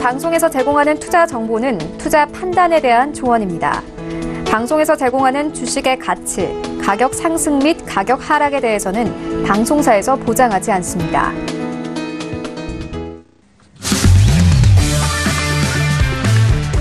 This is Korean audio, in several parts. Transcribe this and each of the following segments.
방송에서 제공하는 투자 정보는 투자 판단에 대한 조언입니다. 방송에서 제공하는 주식의 가치, 가격 상승 및 가격 하락에 대해서는 방송사에서 보장하지 않습니다.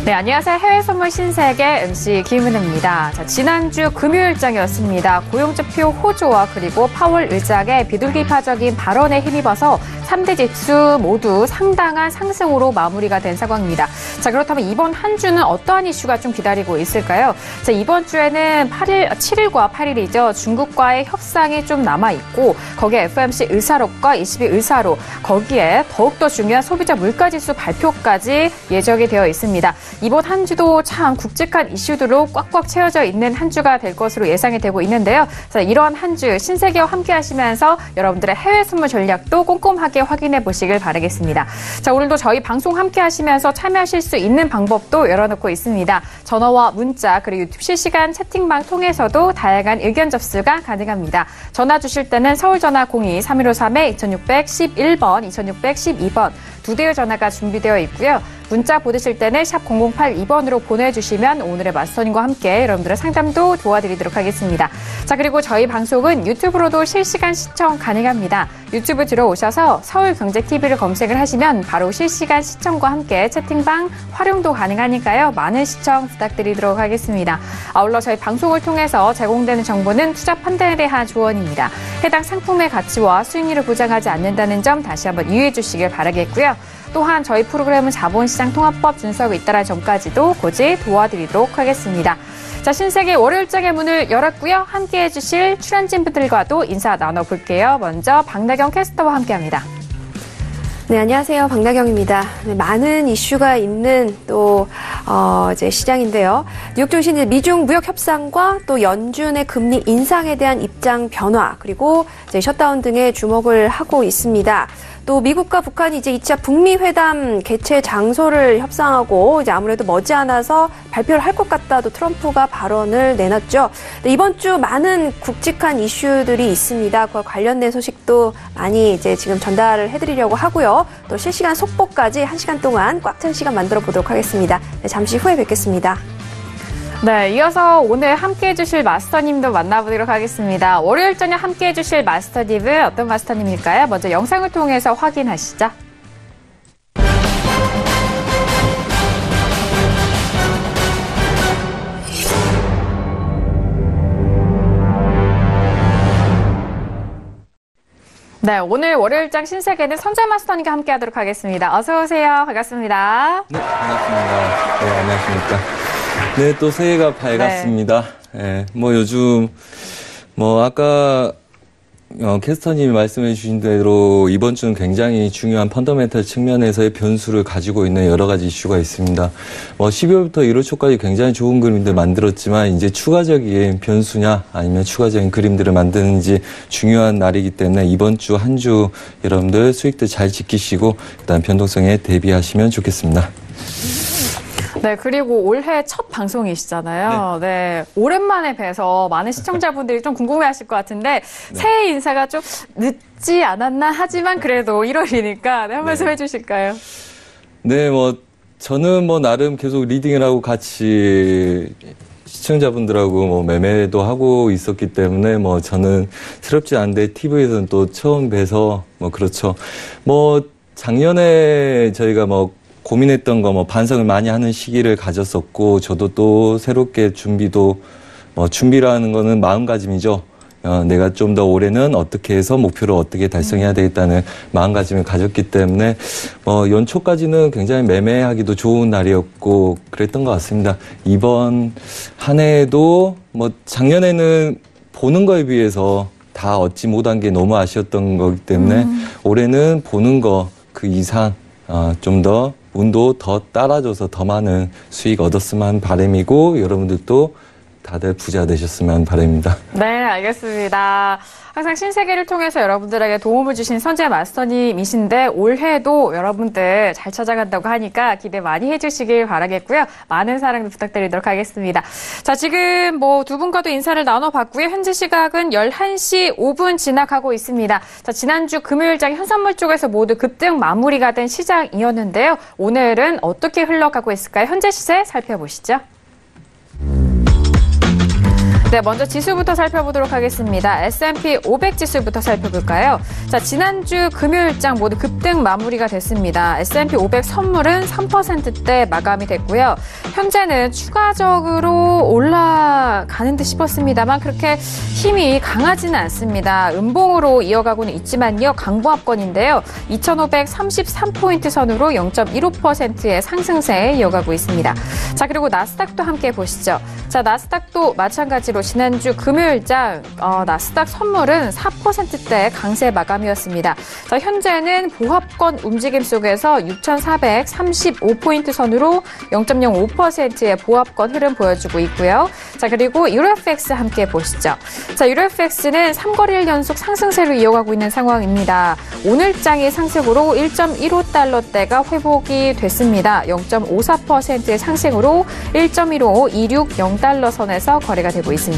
네, 안녕하세요. 해외 선물 신세계 MC 김은혜입니다. 자, 지난주 금요일장이었습니다. 고용지표 호조와 그리고 파월 의장의 비둘기파적인 발언에 힘입어서 3대 지수 모두 상당한 상승으로 마무리가 된 상황입니다. 자, 그렇다면 이번 한 주는 어떠한 이슈가 좀 기다리고 있을까요? 자, 이번 주에는 7일과 8일이죠. 중국과의 협상이 좀 남아있고 거기에 FOMC 의사록과 ECB 의사록, 거기에 더욱더 중요한 소비자 물가지수 발표까지 예정이 되어 있습니다. 이번 한 주도 참 굵직한 이슈들로 꽉꽉 채워져 있는 한 주가 될 것으로 예상이 되고 있는데요. 자, 이러한 한 주 신세계와 함께 하시면서 여러분들의 해외 선물 전략도 꼼꼼하게 확인해 보시길 바라겠습니다. 자, 오늘도 저희 방송 함께 하시면서 참여하실 수 있는 방법도 열어놓고 있습니다. 전화와 문자 그리고 유튜브 실시간 채팅방 통해서도 다양한 의견 접수가 가능합니다. 전화 주실 때는 서울전화 02-3153-2611번, 2612번 두 대의 전화가 준비되어 있고요. 문자 보내실 때는 샵 0082번으로 보내주시면 오늘의 마스터님과 함께 여러분들의 상담도 도와드리도록 하겠습니다. 자, 그리고 저희 방송은 유튜브로도 실시간 시청 가능합니다. 유튜브 들어오셔서 서울경제TV를 검색을 하시면 바로 실시간 시청과 함께 채팅방 활용도 가능하니까요. 많은 시청 부탁드리도록 하겠습니다. 아울러 저희 방송을 통해서 제공되는 정보는 투자 판단에 대한 조언입니다. 해당 상품의 가치와 수익률을 보장하지 않는다는 점 다시 한번 유의해 주시길 바라겠고요. 또한 저희 프로그램은 자본시장 통합법 준수하고 있다는 점까지도 고지 도와드리도록 하겠습니다. 자, 신세계 월요일장의 문을 열었고요. 함께해 주실 출연진분들과도 인사 나눠볼게요. 먼저 박나경 캐스터와 함께합니다. 네, 안녕하세요. 박나경입니다. 네, 많은 이슈가 있는 이제 시장인데요. 뉴욕 증시 미중 무역 협상과 또 연준의 금리 인상에 대한 입장 변화, 그리고 이제 셧다운 등에 주목을 하고 있습니다. 또 미국과 북한이 이제 2차 북미 회담 개최 장소를 협상하고 이제 아무래도 머지않아서 발표를 할 것 같다도 트럼프가 발언을 내놨죠. 네, 이번 주 많은 굵직한 이슈들이 있습니다. 그와 관련된 소식도 많이 이제 지금 전달을 해드리려고 하고요. 또 실시간 속보까지 1시간 동안 꽉 찬 시간 만들어 보도록 하겠습니다. 네, 잠시 후에 뵙겠습니다. 네, 이어서 오늘 함께해 주실 마스터님도 만나보도록 하겠습니다. 월요일 저녁 함께해 주실 마스터님은 어떤 마스터님일까요? 먼저 영상을 통해서 확인하시죠. 네, 오늘 월요일장 신세계는 선재 마스터님과 함께하도록 하겠습니다. 어서 오세요. 반갑습니다. 네, 반갑습니다. 네, 안녕하십니까. 네, 또 새해가 밝았습니다. 네. 요즘, 아까, 캐스터님이 말씀해 주신 대로 이번 주는 굉장히 중요한 펀더멘털 측면에서의 변수를 가지고 있는 여러 가지 이슈가 있습니다. 12월부터 1월 초까지 굉장히 좋은 그림들 만들었지만 이제 추가적인 변수냐 아니면 추가적인 그림들을 만드는지 중요한 날이기 때문에 이번 주 한 주 여러분들 수익들 잘 지키시고 일단 변동성에 대비하시면 좋겠습니다. 네, 그리고 올해 첫 방송이시잖아요. 네, 오랜만에 뵈서 많은 시청자분들이 좀 궁금해하실 것 같은데 네. 새해 인사가 좀 늦지 않았나 하지만 그래도 1월이니까 한 말씀 해주실까요? 네, 저는 나름 계속 리딩을 하고 같이 시청자분들하고 매매도 하고 있었기 때문에 저는 새롭지 않은데 TV에서는 또 처음 뵈서 그렇죠. 작년에 저희가 고민했던 거 반성을 많이 하는 시기를 가졌었고 저도 또 새롭게 준비라는 거는 마음가짐이죠. 내가 좀 더 올해는 어떻게 해서 목표를 어떻게 달성해야 되겠다는 마음가짐을 가졌기 때문에 연초까지는 굉장히 매매하기도 좋은 날이었고 그랬던 것 같습니다. 이번 한 해에도 작년에는 보는 거에 비해서 다 얻지 못한 게 너무 아쉬웠던 거기 때문에 올해는 보는 거 그 이상 좀 더 운도 더 따라줘서 더 많은 수익 얻었으면 하는 바람이고 여러분들도 다들 부자 되셨으면 바랍니다. 네, 알겠습니다. 항상 신세계를 통해서 여러분들에게 도움을 주신 선재 마스터님이신데 올해도 여러분들 잘 찾아간다고 하니까 기대 많이 해주시길 바라겠고요. 많은 사랑 부탁드리도록 하겠습니다. 자, 지금 두 분과도 인사를 나눠봤고요. 현재 시각은 11시 5분 지나가고 있습니다. 자, 지난주 금요일장 현선물 쪽에서 모두 급등 마무리가 된 시장이었는데요. 오늘은 어떻게 흘러가고 있을까요? 현재 시세 살펴보시죠. 네, 먼저 지수부터 살펴보도록 하겠습니다. S&P 500 지수부터 살펴볼까요? 자, 지난주 금요일장 모두 급등 마무리가 됐습니다. S&P 500 선물은 3%대 마감이 됐고요. 현재는 추가적으로 올라가는 듯 싶었습니다만 그렇게 힘이 강하지는 않습니다. 음봉으로 이어가고는 있지만요. 강보합권인데요. 2,533포인트 선으로 0.15%의 상승세에 이어가고 있습니다. 자, 그리고 나스닥도 함께 보시죠. 자, 나스닥도 마찬가지로 지난주 금요일장 나스닥 선물은 4%대 강세 마감이었습니다. 자, 현재는 보합권 움직임 속에서 6,435포인트 선으로 0.05%의 보합권 흐름 보여주고 있고요. 자, 그리고 유로FX 함께 보시죠. 자, 유로FX는 3거래일 연속 상승세로 이어가고 있는 상황입니다. 오늘장의 상승으로 1.15달러대가 회복이 됐습니다. 0.54%의 상승으로 1.1526달러 선에서 거래가 되고 있습니다.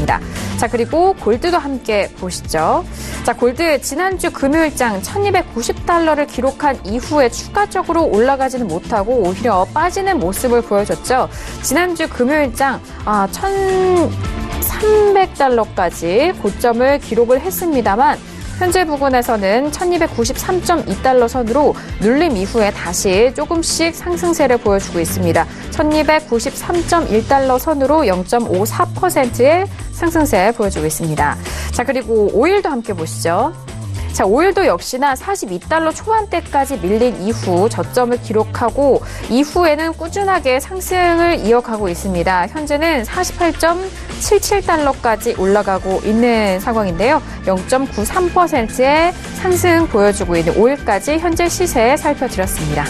자, 그리고 골드도 함께 보시죠. 자, 골드 지난주 금요일장 1290달러를 기록한 이후에 추가적으로 올라가지는 못하고 오히려 빠지는 모습을 보여줬죠. 지난주 금요일장 1300달러까지 고점을 기록을 했습니다만 현재 부근에서는 1293.2달러 선으로 눌림 이후에 다시 조금씩 상승세를 보여주고 있습니다. 1293.1달러 선으로 0.54%의 상승세 보여주고 있습니다. 자, 그리고 오일도 함께 보시죠. 자, 오일도 역시나 42달러 초반대까지 밀린 이후 저점을 기록하고 이후에는 꾸준하게 상승을 이어가고 있습니다. 현재는 48.77달러까지 올라가고 있는 상황인데요. 0.93%의 상승 보여주고 있는 오일까지 현재 시세 살펴드렸습니다.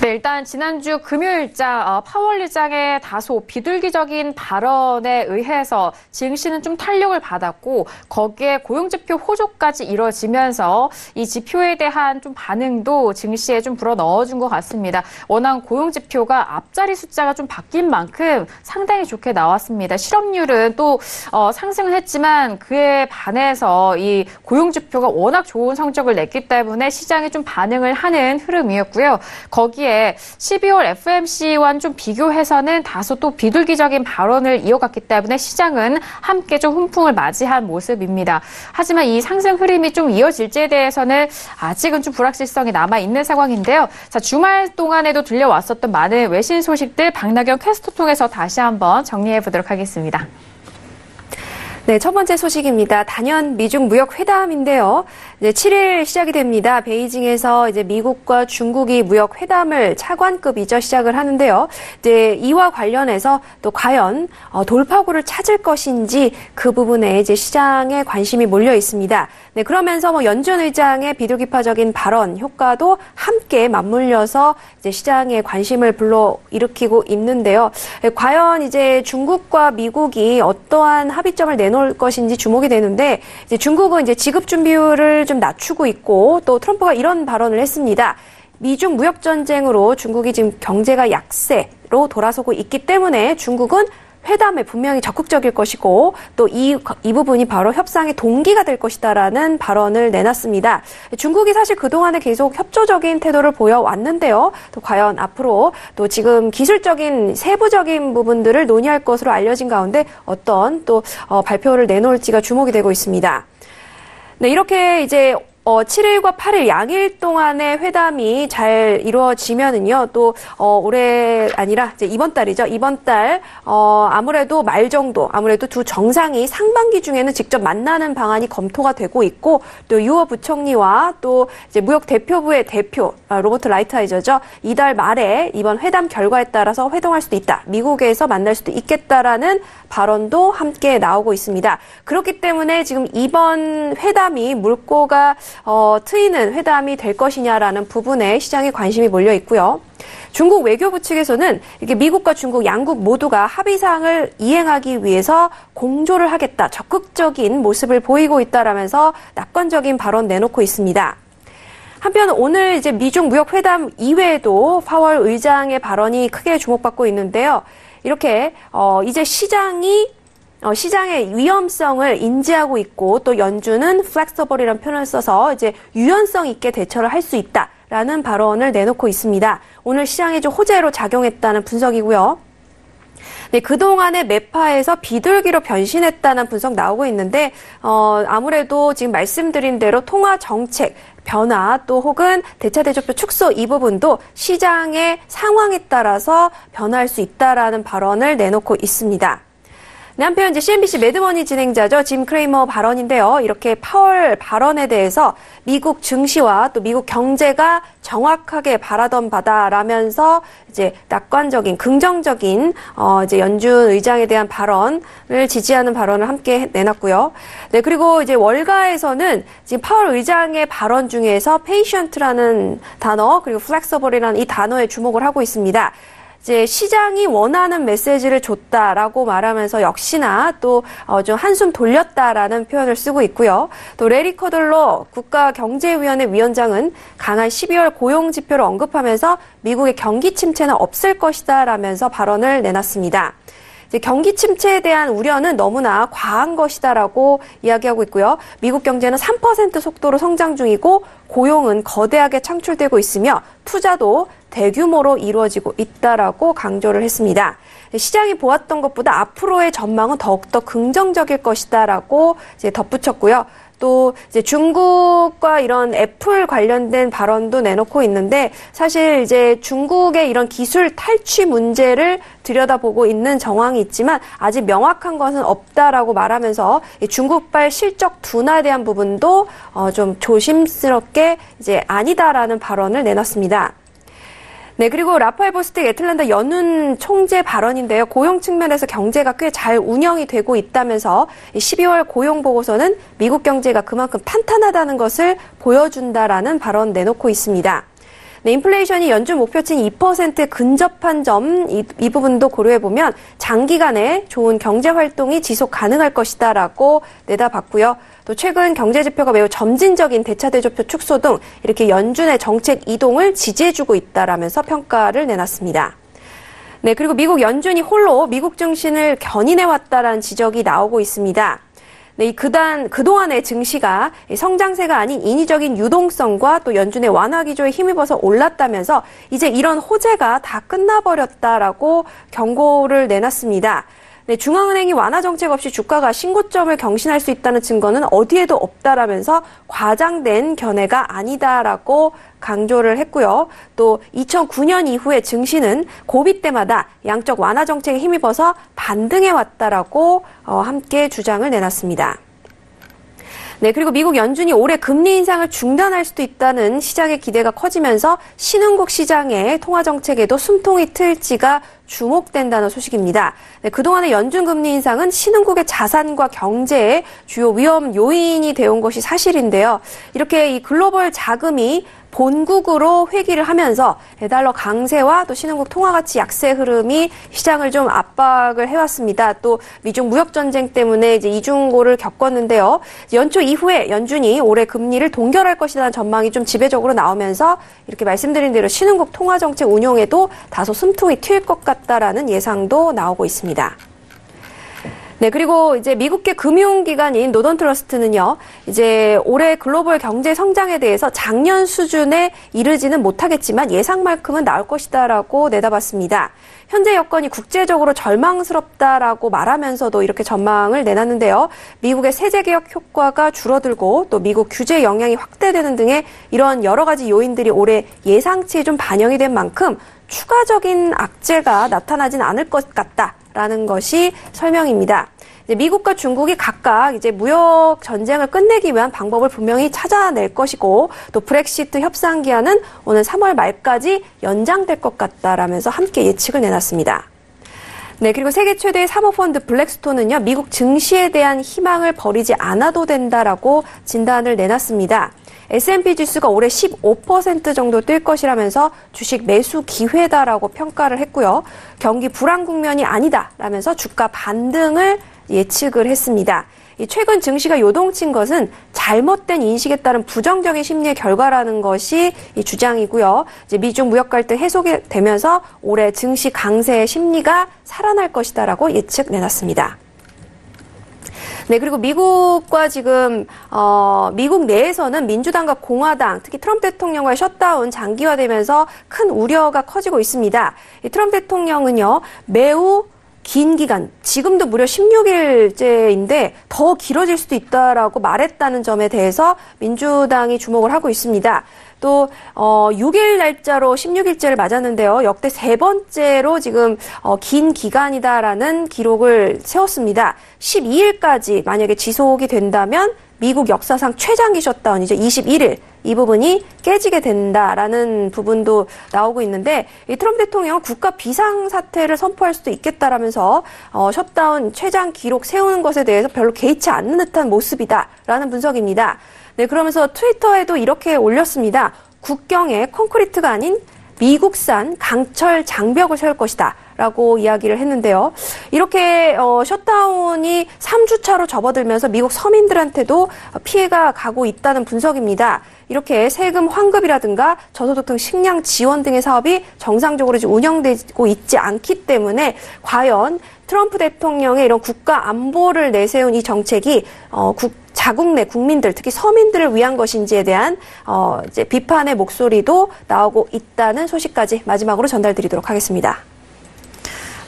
네, 일단 지난주 금요일장 파월 의장의 다소 비둘기적인 발언에 의해서 증시는 좀 탄력을 받았고 거기에 고용지표 호조까지 이뤄지면서 이 지표에 대한 좀 반응도 증시에 좀 불어넣어준 것 같습니다. 워낙 고용지표가 앞자리 숫자가 좀 바뀐 만큼 상당히 좋게 나왔습니다. 실업률은 또 상승을 했지만 그에 반해서 이 고용지표가 워낙 좋은 성적을 냈기 때문에 시장이 좀 반응을 하는 흐름이었고요. 거기에 12월 FOMC와는 좀 비교해서는 다소 또 비둘기적인 발언을 이어갔기 때문에 시장은 함께 좀 훈풍을 맞이한 모습입니다. 하지만 이 상승 흐름이 좀 이어질지에 대해서는 아직은 좀 불확실성이 남아있는 상황인데요. 자, 주말 동안에도 들려왔었던 많은 외신 소식들 박나경 캐스터 통해서 다시 한번 정리해 보도록 하겠습니다. 네, 첫 번째 소식입니다. 단연 미중 무역 회담인데요. 이제 7일 시작이 됩니다. 베이징에서 이제 미국과 중국이 무역 회담을 차관급이죠 시작을 하는데요. 이제 이와 관련해서 또 과연 돌파구를 찾을 것인지 그 부분에 이제 시장에 관심이 몰려 있습니다. 네, 그러면서 연준 의장의 비둘기파적인 발언 효과도 함께 맞물려서 이제 시장에 관심을 불러일으키고 있는데요. 네, 과연 이제 중국과 미국이 어떠한 합의점을 내놓을 것인지 주목이 되는데 이제 중국은 이제 지급 준비율을 좀 낮추고 있고 또 트럼프가 이런 발언을 했습니다. 미중 무역 전쟁으로 중국이 지금 경제가 약세로 돌아서고 있기 때문에 중국은 회담에 분명히 적극적일 것이고 또 이 부분이 바로 협상의 동기가 될 것이다라는 발언을 내놨습니다. 중국이 사실 그동안에 계속 협조적인 태도를 보여왔는데요. 또 과연 앞으로 또 지금 기술적인 세부적인 부분들을 논의할 것으로 알려진 가운데 어떤 또 발표를 내놓을지가 주목이 되고 있습니다. 네, 이렇게 이제 7일과 8일 양일 동안의 회담이 잘 이루어지면은요, 또, 올해 아니라 이제 이번 달이죠. 이번 달, 아무래도 말 정도, 아무래도 두 정상이 상반기 중에는 직접 만나는 방안이 검토가 되고 있고, 또 유어 부총리와 또 이제 무역 대표부의 대표, 로버트 라이트하이저죠. 이달 말에 이번 회담 결과에 따라서 회동할 수도 있다. 미국에서 만날 수도 있겠다라는 발언도 함께 나오고 있습니다. 그렇기 때문에 지금 이번 회담이 물꼬가 트이는 회담이 될 것이냐라는 부분에 시장의 관심이 몰려 있고요. 중국 외교부 측에서는 이게 미국과 중국 양국 모두가 합의사항을 이행하기 위해서 공조를 하겠다, 적극적인 모습을 보이고 있다라면서 낙관적인 발언 내놓고 있습니다. 한편 오늘 이제 미중 무역 회담 이외에도 파월 의장의 발언이 크게 주목받고 있는데요. 이렇게 이제 시장의 위험성을 인지하고 있고 또 연준은 flexible이라는 표현을 써서 이제 유연성 있게 대처를 할 수 있다라는 발언을 내놓고 있습니다. 오늘 시장에 좀 호재로 작용했다는 분석이고요. 네, 그동안의 매파에서 비둘기로 변신했다는 분석 나오고 있는데, 아무래도 지금 말씀드린 대로 통화 정책 변화 또 혹은 대차 대조표 축소 이 부분도 시장의 상황에 따라서 변할 수 있다라는 발언을 내놓고 있습니다. 네, 한편 이제 CNBC 매드머니 진행자죠. 짐 크레이머 발언인데요. 이렇게 파월 발언에 대해서 미국 증시와 또 미국 경제가 정확하게 바라던 바다라면서 이제 낙관적인 긍정적인 이제 연준 의장에 대한 발언을 지지하는 발언을 함께 내놨고요. 네, 그리고 이제 월가에서는 지금 파월 의장의 발언 중에서 patient라는 단어 그리고 flexible이라는 이 단어에 주목을 하고 있습니다. 이제 시장이 원하는 메시지를 줬다라고 말하면서 역시나 또 좀 한숨 돌렸다라는 표현을 쓰고 있고요. 또 레리 커들러 국가경제위원회 위원장은 강한 12월 고용 지표를 언급하면서 미국의 경기 침체는 없을 것이다라면서 발언을 내놨습니다. 이제 경기 침체에 대한 우려는 너무나 과한 것이다라고 이야기하고 있고요. 미국 경제는 3% 속도로 성장 중이고 고용은 거대하게 창출되고 있으며 투자도 대규모로 이루어지고 있다라고 강조를 했습니다. 시장이 보았던 것보다 앞으로의 전망은 더욱더 긍정적일 것이다라고 이제 덧붙였고요. 또 이제 중국과 이런 애플 관련된 발언도 내놓고 있는데 사실 이제 중국의 이런 기술 탈취 문제를 들여다보고 있는 정황이 있지만 아직 명확한 것은 없다라고 말하면서 중국발 실적 둔화에 대한 부분도 좀 조심스럽게 이제 아니다라는 발언을 내놨습니다. 네, 그리고 라파엘 보스틱 애틀랜타 연운 총재 발언인데요. 고용 측면에서 경제가 꽤 잘 운영이 되고 있다면서 12월 고용 보고서는 미국 경제가 그만큼 탄탄하다는 것을 보여준다라는 발언 내놓고 있습니다. 네, 인플레이션이 연준 목표치인 2%에 근접한 점, 이 부분도 고려해보면 장기간에 좋은 경제 활동이 지속 가능할 것이다라고 내다봤고요. 또 최근 경제 지표가 매우 점진적인 대차 대조표 축소 등 이렇게 연준의 정책 이동을 지지해주고 있다라면서 평가를 내놨습니다. 네, 그리고 미국 연준이 홀로 미국 증시를 견인해왔다라는 지적이 나오고 있습니다. 네, 그동안의 증시가 성장세가 아닌 인위적인 유동성과 또 연준의 완화 기조에 힘입어서 올랐다면서 이제 이런 호재가 다 끝나버렸다라고 경고를 내놨습니다. 네, 중앙은행이 완화 정책 없이 주가가 신고점을 경신할 수 있다는 증거는 어디에도 없다라면서 과장된 견해가 아니다라고 강조를 했고요. 또 2009년 이후에 증시는 고비 때마다 양적 완화 정책에 힘입어서 반등해 왔다라고 함께 주장을 내놨습니다. 네, 그리고 미국 연준이 올해 금리 인상을 중단할 수도 있다는 시장의 기대가 커지면서 신흥국 시장의 통화 정책에도 숨통이 트일지가 주목된다는 소식입니다. 네, 그동안의 연준 금리 인상은 신흥국의 자산과 경제의 주요 위험 요인이 되어온 것이 사실인데요. 이렇게 이 글로벌 자금이 본국으로 회귀를 하면서 달러 강세와 또 신흥국 통화 가치 약세 흐름이 시장을 좀 압박을 해왔습니다. 또 미중 무역 전쟁 때문에 이제 이중고를 겪었는데요. 연초 이후에 연준이 올해 금리를 동결할 것이라는 전망이 좀 지배적으로 나오면서 이렇게 말씀드린 대로 신흥국 통화 정책 운용에도 다소 숨통이 트일 것 같다라는 예상도 나오고 있습니다. 네, 그리고 이제 미국계 금융기관인 노던 트러스트는요, 이제 올해 글로벌 경제 성장에 대해서 작년 수준에 이르지는 못하겠지만 예상만큼은 나올 것이다라고 내다봤습니다. 현재 여건이 국제적으로 절망스럽다라고 말하면서도 이렇게 전망을 내놨는데요. 미국의 세제개혁 효과가 줄어들고 또 미국 규제 영향이 확대되는 등의 이런 여러 가지 요인들이 올해 예상치에 좀 반영이 된 만큼 추가적인 악재가 나타나진 않을 것 같다라는 것이 설명입니다. 이제 미국과 중국이 각각 이제 무역 전쟁을 끝내기 위한 방법을 분명히 찾아낼 것이고 또 브렉시트 협상 기한은 오는 3월 말까지 연장될 것 같다라면서 함께 예측을 내놨습니다. 네, 그리고 세계 최대의 사모펀드 블랙스톤은요, 미국 증시에 대한 희망을 버리지 않아도 된다라고 진단을 내놨습니다. S&P 지수가 올해 15% 정도 뛸 것이라면서 주식 매수 기회다라고 평가를 했고요. 경기 불안 국면이 아니다라면서 주가 반등을 예측을 했습니다. 최근 증시가 요동친 것은 잘못된 인식에 따른 부정적인 심리의 결과라는 것이 이 주장이고요. 이제 미중 무역 갈등 해소가 되면서 올해 증시 강세의 심리가 살아날 것이다라고 예측 내놨습니다. 네, 그리고 미국과 지금 미국 내에서는 민주당과 공화당, 특히 트럼프 대통령과의 셧다운 장기화되면서 큰 우려가 커지고 있습니다. 이 트럼프 대통령은요, 매우 긴 기간, 지금도 무려 16일째인데 더 길어질 수도 있다라고 말했다는 점에 대해서 민주당이 주목을 하고 있습니다. 또 6일 날짜로 16일째를 맞았는데요. 역대 세 번째로 지금 긴 기간이다라는 기록을 세웠습니다. 12일까지 만약에 지속이 된다면 미국 역사상 최장기 셧다운이죠. 21일. 이 부분이 깨지게 된다라는 부분도 나오고 있는데 이 트럼프 대통령은 국가 비상사태를 선포할 수도 있겠다라면서 셧다운 최장 기록 세우는 것에 대해서 별로 개의치 않는 듯한 모습이다라는 분석입니다. 네, 그러면서 트위터에도 이렇게 올렸습니다. 국경에 콘크리트가 아닌 미국산 강철 장벽을 세울 것이다. 라고 이야기를 했는데요. 이렇게 셧다운이 3주차로 접어들면서 미국 서민들한테도 피해가 가고 있다는 분석입니다. 이렇게 세금 환급이라든가 저소득층 식량 지원 등의 사업이 정상적으로 운영되고 있지 않기 때문에 과연 트럼프 대통령의 이런 국가 안보를 내세운 이 정책이 자국 내 국민들, 특히 서민들을 위한 것인지에 대한 이제 비판의 목소리도 나오고 있다는 소식까지 마지막으로 전달드리도록 하겠습니다.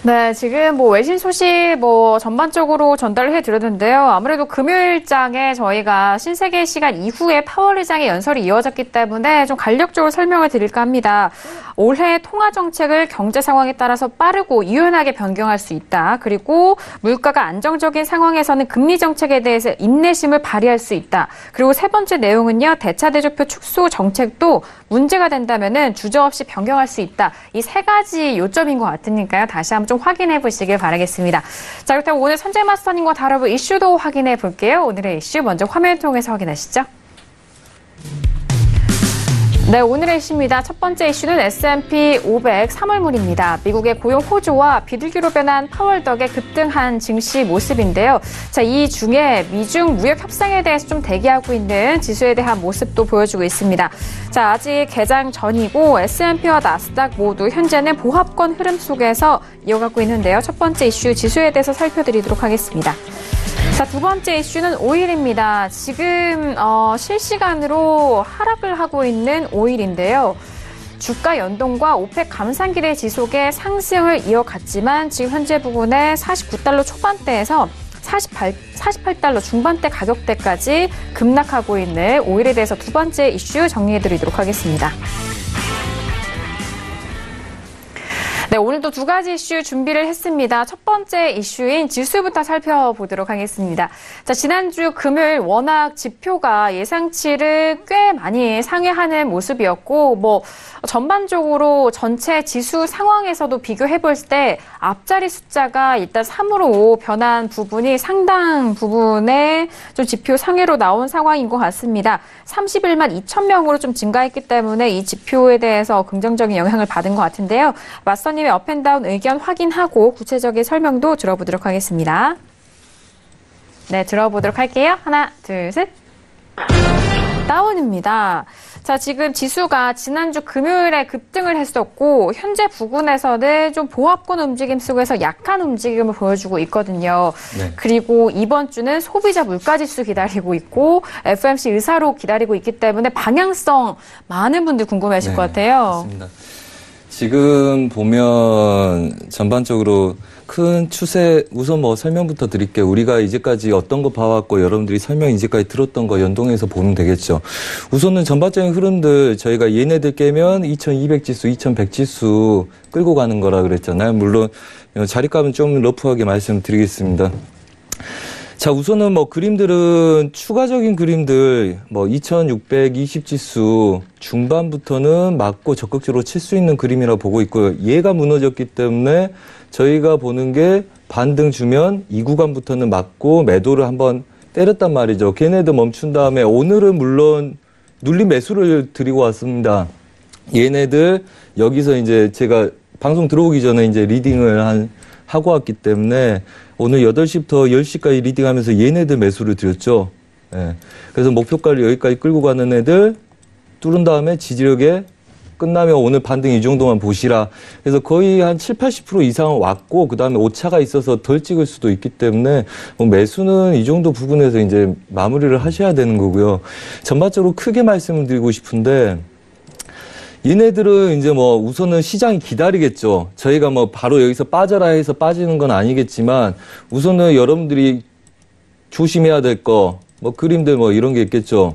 네, 지금 외신 소식 전반적으로 전달을 해드렸는데요. 아무래도 금요일장에 저희가 신세계 시간 이후에 파월 의장의 연설이 이어졌기 때문에 좀 간략적으로 설명을 드릴까 합니다. 올해 통화 정책을 경제 상황에 따라서 빠르고 유연하게 변경할 수 있다. 그리고 물가가 안정적인 상황에서는 금리 정책에 대해서 인내심을 발휘할 수 있다. 그리고 세 번째 내용은요, 대차대조표 축소 정책도 문제가 된다면은 주저없이 변경할 수 있다. 이 세 가지 요점인 것 같으니까요. 다시 한번 좀 확인해 보시길 바라겠습니다. 자, 그렇다면 오늘 선재 마스터님과 다뤄볼 이슈도 확인해 볼게요. 오늘의 이슈 먼저 화면을 통해서 확인하시죠. 네, 오늘의 이슈입니다. 첫 번째 이슈는 S&P 500 3월물입니다. 미국의 고용 호조와 비둘기로 변한 파월 덕에 급등한 증시 모습인데요. 자, 이 중에 미중 무역 협상에 대해서 좀 대기하고 있는 지수에 대한 모습도 보여주고 있습니다. 자, 아직 개장 전이고 S&P와 나스닥 모두 현재는 보합권 흐름 속에서 이어가고 있는데요. 첫 번째 이슈 지수에 대해서 살펴드리도록 하겠습니다. 자, 두 번째 이슈는 오일입니다. 지금 실시간으로 하락을 하고 있는 오일인데요. 주가 연동과 오펙 감산 기대 지속의 상승을 이어갔지만 지금 현재 부근에 49달러 초반대에서 48달러 중반대 가격대까지 급락하고 있는 오일에 대해서 두 번째 이슈 정리해드리도록 하겠습니다. 네, 오늘도 두 가지 이슈 준비를 했습니다. 첫 번째 이슈인 지수부터 살펴보도록 하겠습니다. 자, 지난주 금요일 워낙 지표가 예상치를 꽤 많이 상회하는 모습이었고, 전반적으로 전체 지수 상황에서도 비교해볼 때 앞자리 숫자가 일단 3으로 변한 부분이 상당 부분에 좀 지표 상회로 나온 상황인 것 같습니다. 31만 2천 명으로 좀 증가했기 때문에 이 지표에 대해서 긍정적인 영향을 받은 것 같은데요. 맞서님의 업앤다운 의견 확인하고 구체적인 설명도 들어보도록 하겠습니다. 네, 들어보도록 할게요. 하나, 둘, 셋. 다운입니다. 자, 지금 지수가 지난주 금요일에 급등을 했었고 현재 부근에서는 좀 보합권 움직임 속에서 약한 움직임을 보여주고 있거든요. 네. 그리고 이번 주는 소비자 물가지수 기다리고 있고 FOMC 의사록 기다리고 있기 때문에 방향성 많은 분들 궁금해하실 것 같아요. 맞습니다. 지금 보면 전반적으로 큰 추세, 우선 설명부터 드릴게요. 우리가 이제까지 어떤 거 봐왔고 여러분들이 설명 이제까지 들었던 거 연동해서 보면 되겠죠. 우선은 전반적인 흐름들 저희가 얘네들 깨면 2200 지수, 2100 지수 끌고 가는 거라 그랬잖아요. 물론 자리값은 좀 러프하게 말씀드리겠습니다. 자, 우선은 그림들은 추가적인 그림들 2620 지수 중반부터는 맞고 적극적으로 칠 수 있는 그림이라고 보고 있고요. 얘가 무너졌기 때문에 저희가 보는 게 반등 주면 이 구간부터는 맞고 매도를 한번 때렸단 말이죠. 걔네도 멈춘 다음에 오늘은 물론 눌림 매수를 드리고 왔습니다. 얘네들 여기서 이제 제가 방송 들어오기 전에 이제 리딩을 하고 왔기 때문에 오늘 8시부터 10시까지 리딩하면서 얘네들 매수를 드렸죠. 예. 그래서 목표가를 여기까지 끌고 가는 애들 뚫은 다음에 지지력에 끝나면 오늘 반등 이 정도만 보시라. 그래서 거의 한 7, 80% 이상은 왔고, 그 다음에 오차가 있어서 덜 찍을 수도 있기 때문에, 뭐 매수는 이 정도 부분에서 이제 마무리를 하셔야 되는 거고요. 전반적으로 크게 말씀을 드리고 싶은데, 얘네들은 이제 뭐 우선은 시장이 기다리겠죠. 저희가 뭐 바로 여기서 빠져라 해서 빠지는 건 아니겠지만, 우선은 여러분들이 조심해야 될 거, 뭐 그림들 뭐 이런 게 있겠죠.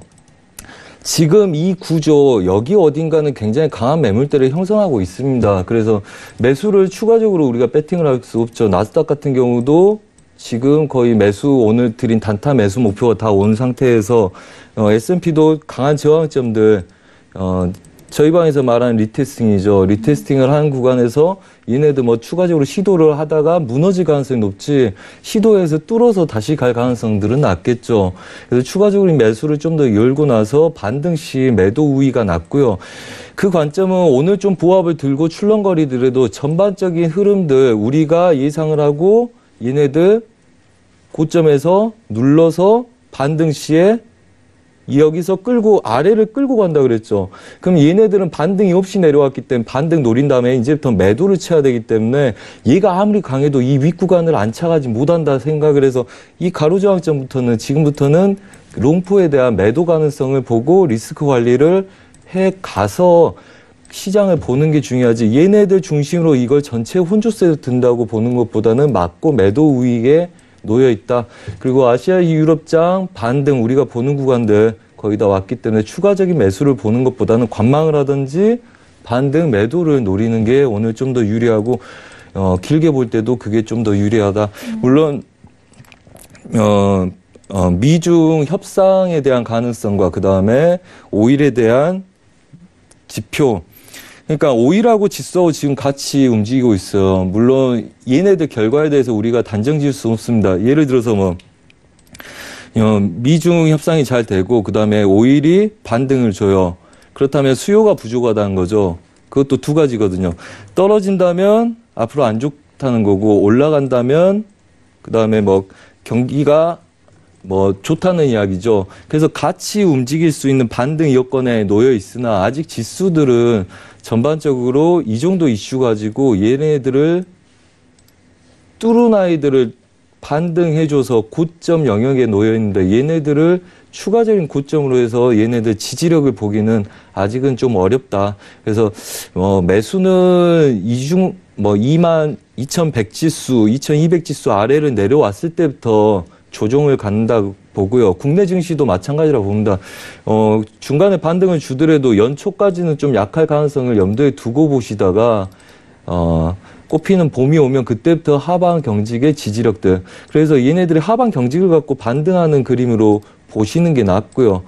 지금 이 구조 여기 어딘가는 굉장히 강한 매물대를 형성하고 있습니다. 그래서 매수를 추가적으로 우리가 배팅을 할 수 없죠. 나스닥 같은 경우도 지금 거의 매수 오늘 드린 단타 매수 목표가 다 온 상태에서 S&P도 강한 저항점들 저희 방에서 말하는 리테스팅이죠. 리테스팅을 하는 구간에서 얘네들 뭐 추가적으로 시도를 하다가 무너질 가능성이 높지 시도해서 뚫어서 다시 갈 가능성들은 낮겠죠. 그래서 추가적으로 매수를 좀 더 열고 나서 반등 시 매도 우위가 낮고요. 그 관점은 오늘 좀 보합을 들고 출렁거리더라도 전반적인 흐름들 우리가 예상을 하고 얘네들 고점에서 눌러서 반등 시에 여기서 끌고 아래를 끌고 간다 그랬죠. 그럼 얘네들은 반등이 없이 내려왔기 때문에 반등 노린 다음에 이제부터 매도를 쳐야 되기 때문에 얘가 아무리 강해도 이 윗구간을 안 차가지 못한다 생각을 해서 이 가로저항점부터는 지금부터는 롱포에 대한 매도 가능성을 보고 리스크 관리를 해 가서 시장을 보는 게 중요하지 얘네들 중심으로 이걸 전체 혼조세를 든다고 보는 것보다는 맞고 매도 우위에 놓여 있다. 그리고 아시아 유럽장 반등 우리가 보는 구간들 거의 다 왔기 때문에 추가적인 매수를 보는 것보다는 관망을 하든지 반등 매도를 노리는 게 오늘 좀 더 유리하고 길게 볼 때도 그게 좀 더 유리하다. 물론 미중 협상에 대한 가능성과 그 다음에 오일에 대한 지표 그러니까 오일하고 지수하고 지금 같이 움직이고 있어요. 물론 얘네들 결과에 대해서 우리가 단정 지을 수 없습니다. 예를 들어서 뭐 미중 협상이 잘 되고 그다음에 오일이 반등을 줘요. 그렇다면 수요가 부족하다는 거죠. 그것도 두 가지거든요. 떨어진다면 앞으로 안 좋다는 거고 올라간다면 그다음에 뭐 경기가 뭐 좋다는 이야기죠. 그래서 같이 움직일 수 있는 반등 여건에 놓여 있으나 아직 지수들은 전반적으로 이 정도 이슈 가지고 얘네들을 뚫은 아이들을 반등해줘서 고점 영역에 놓여 있는데 얘네들을 추가적인 고점으로 해서 얘네들 지지력을 보기는 아직은 좀 어렵다. 그래서 매수는 22,100 지수, 2,200 지수 아래를 내려왔을 때부터 조정을 갖는다 보고요. 국내 증시도 마찬가지라고 봅니다. 중간에 반등을 주더라도 연초까지는 좀 약할 가능성을 염두에 두고 보시다가 꽃피는 봄이 오면 그때부터 하방 경직의 지지력들. 그래서 얘네들이 하방 경직을 갖고 반등하는 그림으로 보시는 게 낫고요.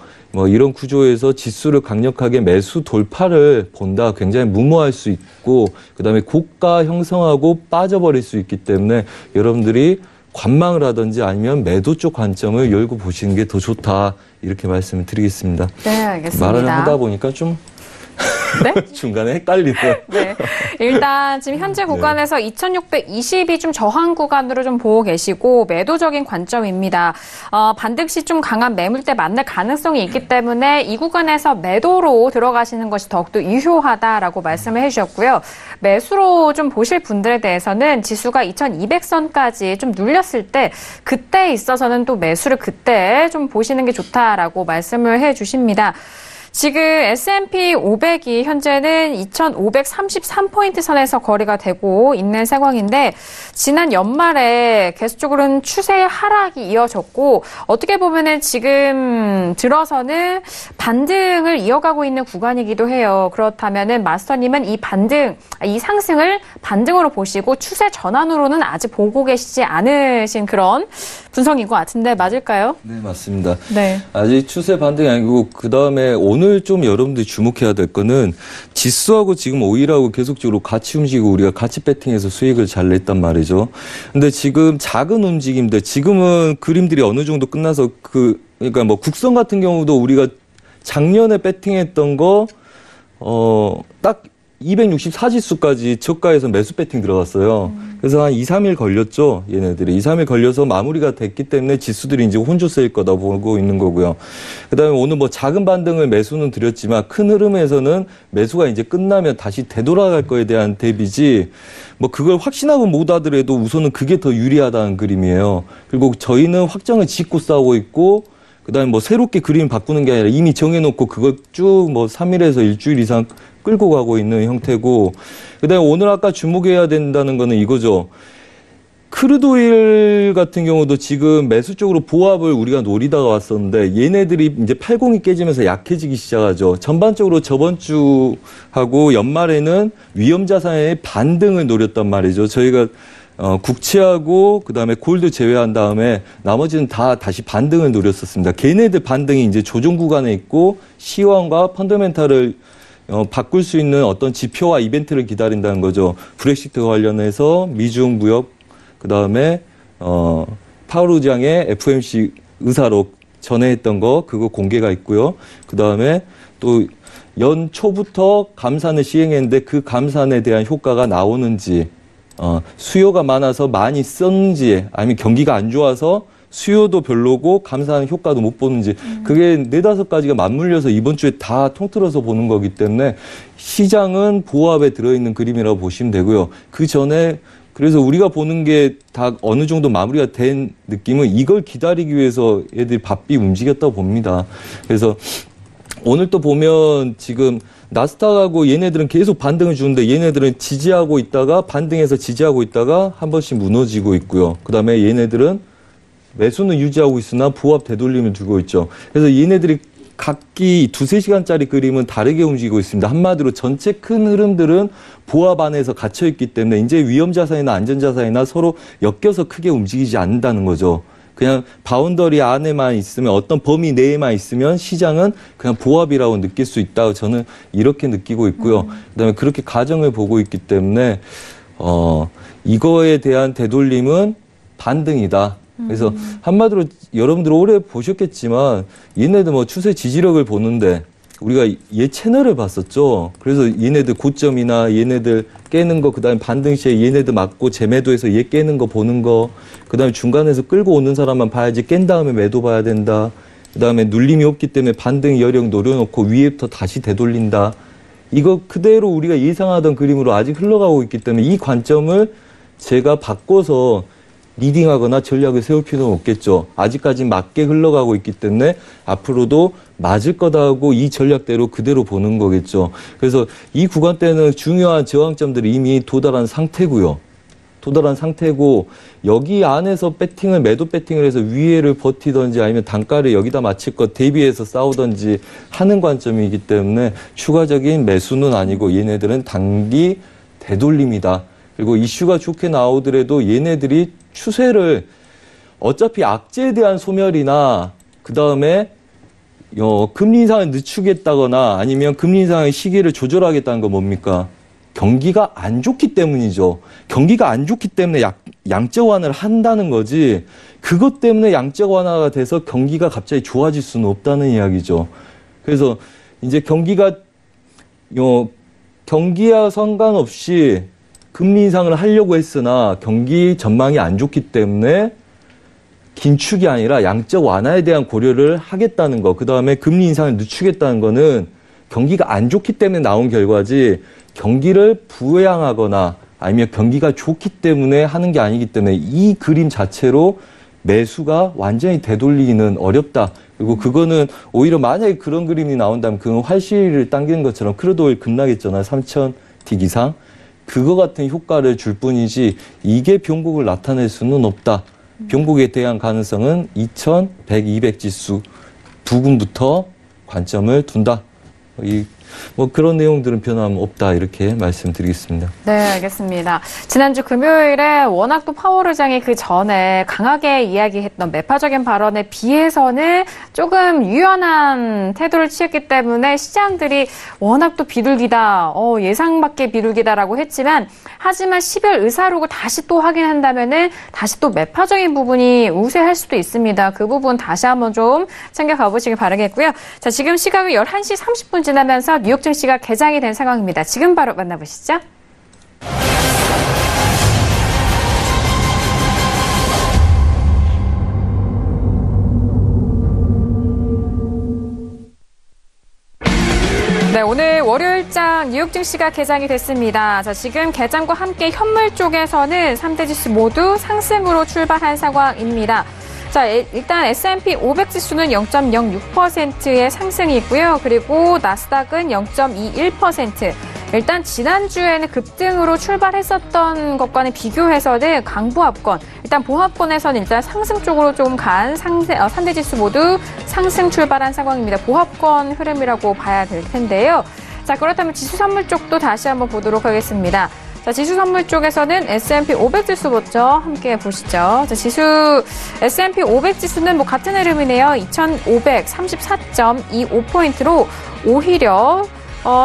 이런 구조에서 지수를 강력하게 매수 돌파를 본다. 굉장히 무모할 수 있고 그다음에 고가 형성하고 빠져버릴 수 있기 때문에 여러분들이 관망을 하든지 아니면 매도 쪽 관점을 열고 보시는 게 더 좋다. 이렇게 말씀을 드리겠습니다. 네, 알겠습니다. 말을 하다 보니까 좀 네? 중간에 헷갈리네요. 네. 일단 지금 현재 구간에서 2620이 좀 저항 구간으로 좀 보고 계시고 매도적인 관점입니다. 반등 시 좀 강한 매물대 만날 가능성이 있기 때문에 이 구간에서 매도로 들어가시는 것이 더욱더 유효하다라고 말씀을 해주셨고요. 매수로 좀 보실 분들에 대해서는 지수가 2200선까지 좀 눌렸을 때 그때 있어서는 또 매수를 그때 좀 보시는 게 좋다라고 말씀을 해주십니다. 지금 S&P 500이 현재는 2,533포인트 선에서 거래가 되고 있는 상황인데 지난 연말에 계속적으로는 추세의 하락이 이어졌고 어떻게 보면은 지금 들어서는 반등을 이어가고 있는 구간이기도 해요. 그렇다면은 마스터님은 이 상승을 반등으로 보시고 추세 전환으로는 아직 보고 계시지 않으신 그런 분석인 것 같은데 맞을까요? 네, 맞습니다. 네. 아직 추세 반등이 아니고 그다음에 오늘 좀 여러분들이 주목해야 될 거는 지수하고 지금 오일하고 계속적으로 같이 움직이고 우리가 같이 배팅해서 수익을 잘 냈단 말이죠. 근데 지금 작은 움직임들 지금은 그림들이 어느 정도 끝나서 그러니까 뭐 국선 같은 경우도 우리가 작년에 배팅했던 거, 딱 264지수까지 저가에서 매수 배팅 들어갔어요. 그래서 한 2, 3일 걸렸죠, 얘네들이. 2, 3일 걸려서 마무리가 됐기 때문에 지수들이 이제 혼조 세일 거다 보고 있는 거고요. 그 다음에 오늘 뭐 작은 반등을 매수는 드렸지만 큰 흐름에서는 매수가 이제 끝나면 다시 되돌아갈 거에 대한 대비지, 뭐 그걸 확신하고 못 하더라도 우선은 그게 더 유리하다는 그림이에요. 그리고 저희는 확정을 짓고 싸우고 있고, 그 다음에 뭐 새롭게 그림 바꾸는 게 아니라 이미 정해놓고 그걸 쭉 뭐 3일에서 일주일 이상 끌고 가고 있는 형태고, 그 다음에 오늘 아까 주목해야 된다는 거는 이거죠. 크루드오일 같은 경우도 지금 매수 쪽으로 보합을 우리가 노리다가 왔었는데 얘네들이 이제 80이 깨지면서 약해지기 시작하죠. 전반적으로 저번 주하고 연말에는 위험자산의 반등을 노렸단 말이죠. 저희가 국채하고 그다음에 골드 제외한 다음에 나머지는 다 다시 반등을 노렸었습니다. 걔네들 반등이 이제 조정 구간에 있고 시황과 펀더멘탈을 바꿀 수 있는 어떤 지표와 이벤트를 기다린다는 거죠. 브렉시트 관련해서 미중 무역, 그다음에 파월 의장의 FOMC 의사로 전에 했던 거 그거 공개가 있고요. 그다음에 또 연초부터 감산을 시행했는데 그 감산에 대한 효과가 나오는지, 수요가 많아서 많이 썼는지, 아니면 경기가 안 좋아서 수요도 별로고 감산하는 효과도 못 보는지, 그게 4-5가지가 맞물려서 이번 주에 다 통틀어서 보는 거기 때문에 시장은 보합에 들어있는 그림이라고 보시면 되고요. 그 전에 그래서 우리가 보는 게 다 어느 정도 마무리가 된 느낌은 이걸 기다리기 위해서 애들이 바삐 움직였다고 봅니다. 그래서 오늘 또 보면 지금 나스닥하고 얘네들은 계속 반등을 주는데 얘네들은 지지하고 있다가 반등해서 지지하고 있다가 한 번씩 무너지고 있고요. 그다음에 얘네들은 매수는 유지하고 있으나 보합 되돌림을 두고 있죠. 그래서 얘네들이 각기 2-3시간짜리 그림은 다르게 움직이고 있습니다. 한마디로 전체 큰 흐름들은 보합 안에서 갇혀있기 때문에 이제 위험자산이나 안전자산이나 서로 엮여서 크게 움직이지 않는다는 거죠. 그냥 바운더리 안에만 있으면, 어떤 범위 내에만 있으면 시장은 그냥 보합이라고 느낄 수 있다고 저는 이렇게 느끼고 있고요. 그다음에 그렇게 가정을 보고 있기 때문에 이거에 대한 되돌림은 반등이다. 그래서 한마디로 여러분들 오래 보셨겠지만 얘네들 뭐 추세 지지력을 보는데 우리가 얘 채널을 봤었죠. 그래서 얘네들 고점이나 얘네들 깨는 거, 그다음에 반등 시에 얘네들 맞고 재매도해서 얘 깨는 거 보는 거, 그다음에 중간에서 끌고 오는 사람만 봐야지 깬 다음에 매도 봐야 된다. 그다음에 눌림이 없기 때문에 반등 여력 노려놓고 위에부터 다시 되돌린다. 이거 그대로 우리가 예상하던 그림으로 아직 흘러가고 있기 때문에 이 관점을 제가 바꿔서 리딩하거나 전략을 세울 필요는 없겠죠. 아직까지 맞게 흘러가고 있기 때문에 앞으로도 맞을 거다 하고 이 전략대로 그대로 보는 거겠죠. 그래서 이 구간 때는 중요한 저항점들이 이미 도달한 상태고요. 도달한 상태고 여기 안에서 배팅을, 매도 배팅을 해서 위에를 버티든지 아니면 단가를 여기다 맞출 것 대비해서 싸우든지 하는 관점이기 때문에 추가적인 매수는 아니고 얘네들은 단기 되돌림이다. 그리고 이슈가 좋게 나오더라도 얘네들이 추세를 어차피 악재에 대한 소멸이나 그다음에 금리 인상을 늦추겠다거나 아니면 금리 인상의 시기를 조절하겠다는 건 뭡니까? 경기가 안 좋기 때문이죠. 경기가 안 좋기 때문에 양적 완화를 한다는 거지, 그것 때문에 양적 완화가 돼서 경기가 갑자기 좋아질 수는 없다는 이야기죠. 그래서 이제 경기와 상관없이 금리 인상을 하려고 했으나 경기 전망이 안 좋기 때문에 긴축이 아니라 양적 완화에 대한 고려를 하겠다는 거, 그 다음에 금리 인상을 늦추겠다는 거는 경기가 안 좋기 때문에 나온 결과지 경기를 부양하거나 아니면 경기가 좋기 때문에 하는 게 아니기 때문에 이 그림 자체로 매수가 완전히 되돌리기는 어렵다. 그리고 그거는 오히려 만약에 그런 그림이 나온다면 그건 활시를 당기는 것처럼 크루드오일 급락했잖아요. 3,000틱 이상. 그거 같은 효과를 줄 뿐이지 이게 변곡을 나타낼 수는 없다. 변곡에 대한 가능성은 2100, 200 지수 부근부터 관점을 둔다. 뭐 그런 내용들은 변함 없다, 이렇게 말씀드리겠습니다. 네, 알겠습니다. 지난주 금요일에 워낙 또 파월 의장이 그 전에 강하게 이야기했던 매파적인 발언에 비해서는 조금 유연한 태도를 취했기 때문에 시장들이 워낙 또 비둘기다, 예상 밖의 비둘기다라고 했지만 하지만 10일 의사록을 다시 또 확인한다면은 다시 또 매파적인 부분이 우세할 수도 있습니다. 그 부분 다시 한번 좀 챙겨가 보시길 바라겠고요. 자, 지금 시각은 11시 30분 지나면서 뉴욕 증시가 개장이 된 상황입니다. 지금 바로 만나보시죠. 네, 오늘 월요일장 뉴욕 증시가 개장이 됐습니다. 자, 지금 개장과 함께 현물 쪽에서는 3대 지수 모두 상승으로 출발한 상황입니다. 자, 일단 S&P 500 지수는 0.06%의 상승이고요. 그리고 나스닥은 0.21%. 일단 지난주에는 급등으로 출발했었던 것과는 비교해서는 강보합권, 일단 보합권에서는 일단 상승 쪽으로 좀 간 3대 지수 모두 상승 출발한 상황입니다. 보합권 흐름이라고 봐야 될 텐데요. 자, 그렇다면 지수 선물 쪽도 다시 한번 보도록 하겠습니다. 자, 지수 선물 쪽에서는 S&P 500 지수부터 함께 보시죠. 자, S&P 500 지수는 같은 흐름이네요. 2,534.25포인트로 오히려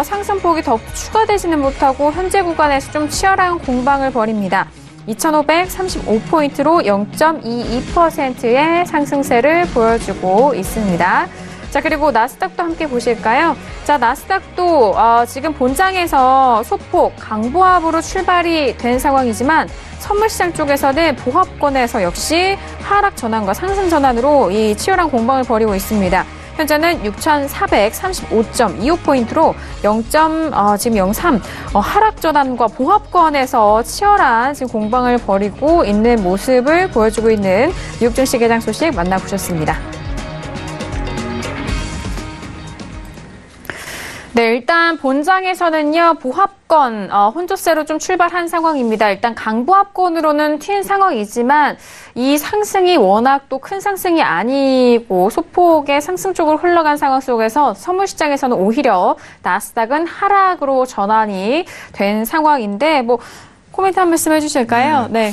상승폭이 더 추가되지는 못하고 현재 구간에서 좀 치열한 공방을 벌입니다. 2,535포인트로 0.22%의 상승세를 보여주고 있습니다. 자, 그리고 나스닥도 함께 보실까요? 자, 나스닥도 지금 본장에서 소폭 강보합으로 출발이 된 상황이지만 선물시장 쪽에서는 보합권에서 역시 하락 전환과 상승 전환으로 이 치열한 공방을 벌이고 있습니다. 현재는 6,435.25포인트로 0.03 하락 전환과 보합권에서 치열한 지금 공방을 벌이고 있는 모습을 보여주고 있는 뉴욕 증시 개장 소식 만나보셨습니다. 네, 일단 본장에서는요, 보합권, 혼조세로 좀 출발한 상황입니다. 일단 강보합권으로는 튄 상황이지만 이 상승이 워낙 또 큰 상승이 아니고 소폭의 상승 쪽으로 흘러간 상황 속에서 선물시장에서는 오히려 나스닥은 하락으로 전환이 된 상황인데 코멘트 한 말씀 해주실까요? 네.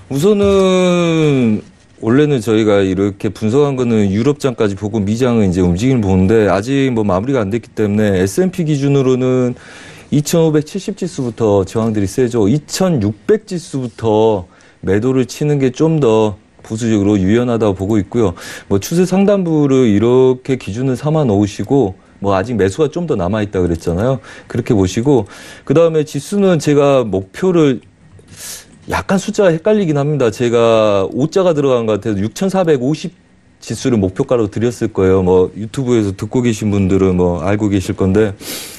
우선은 원래는 저희가 이렇게 분석한 거는 유럽장까지 보고 미장은 이제 움직임을 보는데 아직 마무리가 안 됐기 때문에 S&P 기준으로는 2,570 지수부터 저항들이 세죠. 2,600 지수부터 매도를 치는 게 좀 더 보수적으로 유연하다고 보고 있고요. 추세 상단부를 이렇게 기준을 삼아 놓으시고 아직 매수가 좀 더 남아있다 그랬잖아요. 그렇게 보시고 그 다음에 지수는 제가 목표를 약간 숫자가 헷갈리긴 합니다. 제가 5자가 들어간 것 같아서 6,450 지수를 목표가로 드렸을 거예요. 유튜브에서 듣고 계신 분들은 알고 계실 건데.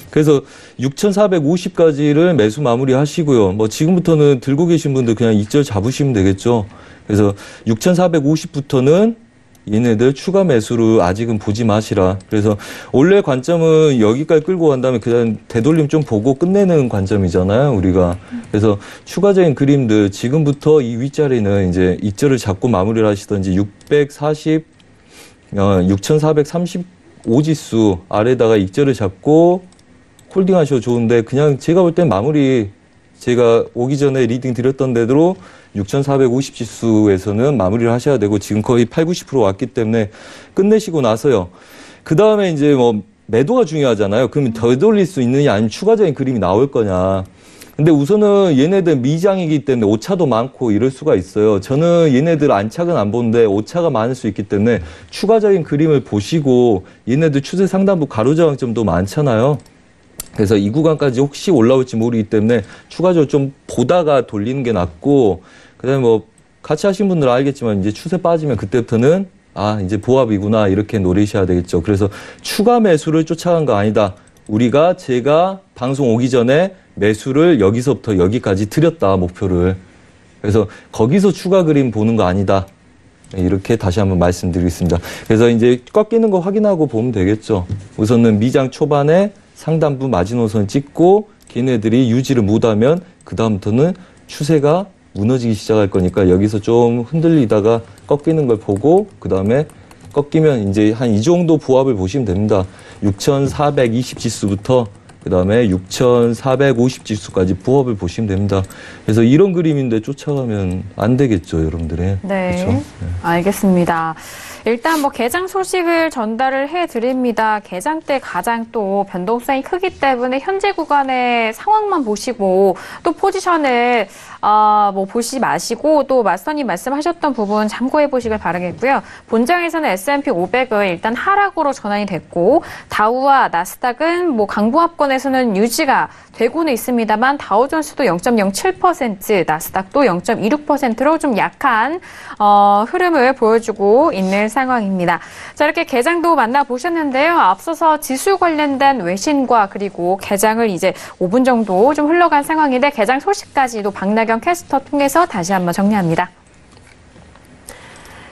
그래서 6,450까지를 매수 마무리 하시고요. 지금부터는 들고 계신 분들 그냥 익절 잡으시면 되겠죠. 그래서 6,450부터는 얘네들 추가 매수를 아직은 보지 마시라. 그래서 원래 관점은 여기까지 끌고 간 다음에 그다음 되돌림 좀 보고 끝내는 관점이잖아요, 우리가. 그래서 추가적인 그림들 지금부터 이 윗자리는 이제 익절을 잡고 마무리를 하시던지 6,435 지수 아래다가 익절을 잡고 홀딩 하셔도 좋은데 그냥 제가 볼 땐 마무리 제가 오기 전에 리딩 드렸던 대로 6,450 지수에서는 마무리를 하셔야 되고 지금 거의 80-90% 왔기 때문에 끝내시고 나서요. 그 다음에 이제 매도가 중요하잖아요. 그러면 더 돌릴 수 있느냐 아니면 추가적인 그림이 나올 거냐. 근데 우선은 얘네들 미장이기 때문에 오차도 많고 이럴 수가 있어요. 저는 얘네들 안착은 안 보는데 오차가 많을 수 있기 때문에 추가적인 그림을 보시고 얘네들 추세 상단부 가로저항점도 많잖아요. 그래서 이 구간까지 혹시 올라올지 모르기 때문에 추가적으로 좀 보다가 돌리는 게 낫고, 그 다음에 같이 하신 분들은 알겠지만 이제 추세 빠지면 그때부터는 이제 보합이구나 이렇게 노리셔야 되겠죠. 그래서 추가 매수를 쫓아간 거 아니다. 제가 방송 오기 전에 매수를 여기서부터 여기까지 드렸다, 목표를. 그래서 거기서 추가 그림 보는 거 아니다. 이렇게 다시 한번 말씀드리겠습니다. 그래서 이제 꺾이는 거 확인하고 보면 되겠죠. 우선은 미장 초반에 상단부 마지노선 찍고 걔네들이 유지를 못하면 그 다음부터는 추세가 무너지기 시작할 거니까 여기서 좀 흔들리다가 꺾이는 걸 보고 그 다음에 꺾이면 이제 한 이 정도 보합을 보시면 됩니다. 6,420 지수부터 그 다음에 6,450 지수까지 보합을 보시면 됩니다. 그래서 이런 그림인데 쫓아가면 안 되겠죠, 여러분들의. 네, 그렇죠? 네. 알겠습니다. 일단 뭐 개장 소식을 전달을 해드립니다. 개장 때 가장 또 변동성이 크기 때문에 현재 구간의 상황만 보시고 또 포지션을 뭐 보시지 마시고 또 마스터님 말씀하셨던 부분 참고해 보시길 바라겠고요. 본장에서는 S&P 500은 일단 하락으로 전환이 됐고 다우와 나스닥은 뭐 강보합권에서는 유지가 되고는 있습니다만 다우존스도 0.07%, 나스닥도 0.26%로 좀 약한 흐름을 보여주고 있는 상황입니다. 자, 이렇게 개장도 만나보셨는데요. 앞서서 지수 관련된 외신과 그리고 개장을 이제 5분 정도 좀 흘러간 상황인데 개장 소식까지도 박나경 캐스터 통해서 다시 한번 정리합니다.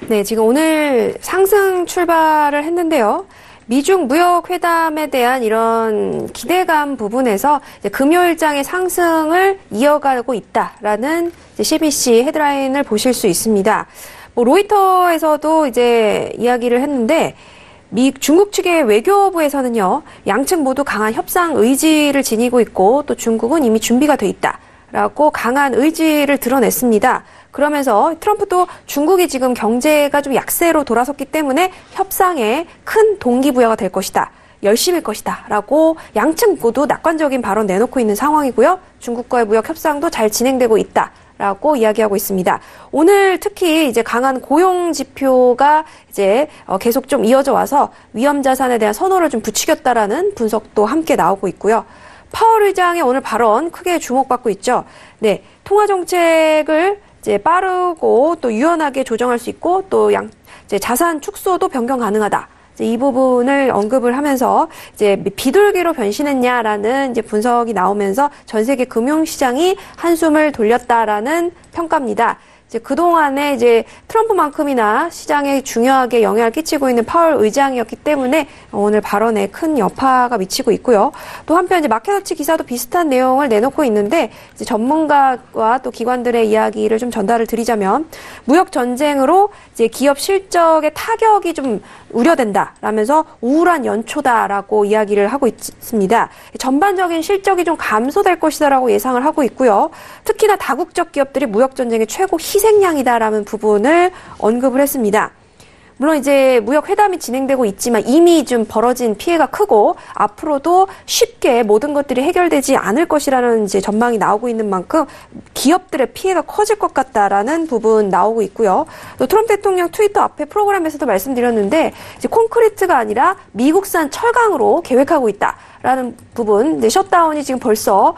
네, 지금 오늘 상승 출발을 했는데요. 미중 무역 회담에 대한 이런 기대감 부분에서 이제 금요일장의 상승을 이어가고 있다라는 이제 CBC 헤드라인을 보실 수 있습니다. 뭐 로이터에서도 이제 이야기를 했는데 중국 측의 외교부에서는요, 양측 모두 강한 협상 의지를 지니고 있고 또 중국은 이미 준비가 돼 있다라고 강한 의지를 드러냈습니다. 그러면서 트럼프도 중국이 지금 경제가 좀 약세로 돌아섰기 때문에 협상에 큰 동기부여가 될 것이다. 열심히 할 것이다. 라고 양측 모두 낙관적인 발언 내놓고 있는 상황이고요. 중국과의 무역 협상도 잘 진행되고 있다. 라고 이야기하고 있습니다. 오늘 특히 이제 강한 고용 지표가 이제 계속 좀 이어져 와서 위험 자산에 대한 선호를 좀 부추겼다라는 분석도 함께 나오고 있고요. 파월 의장의 오늘 발언 크게 주목받고 있죠. 네, 통화 정책을 이제 빠르고 또 유연하게 조정할 수 있고 또 이제 자산 축소도 변경 가능하다. 이제 이 부분을 언급을 하면서 이제 비둘기로 변신했냐라는 이제 분석이 나오면서 전 세계 금융시장이 한숨을 돌렸다라는 평가입니다. 이제 그동안에 이제 트럼프만큼이나 시장에 중요하게 영향을 끼치고 있는 파월 의장이었기 때문에 오늘 발언에 큰 여파가 미치고 있고요. 또 한편 이제 마켓워치 기사도 비슷한 내용을 내놓고 있는데 이제 전문가와 또 기관들의 이야기를 좀 전달을 드리자면 무역 전쟁으로 이제 기업 실적의 타격이 좀 우려된다라면서 우울한 연초다라고 이야기를 하고 있습니다. 전반적인 실적이 좀 감소될 것이다라고 예상을 하고 있고요. 특히나 다국적 기업들이 무역 전쟁의 최고 희생양이다라는 부분을 언급을 했습니다. 물론 이제 무역 회담이 진행되고 있지만 이미 좀 벌어진 피해가 크고 앞으로도 쉽게 모든 것들이 해결되지 않을 것이라는 이제 전망이 나오고 있는 만큼 기업들의 피해가 커질 것 같다라는 부분 나오고 있고요. 또 트럼프 대통령 트위터 앞에 프로그램에서도 말씀드렸는데 이제 콘크리트가 아니라 미국산 철강으로 계획하고 있다라는 부분, 이제 셧다운이 지금 벌써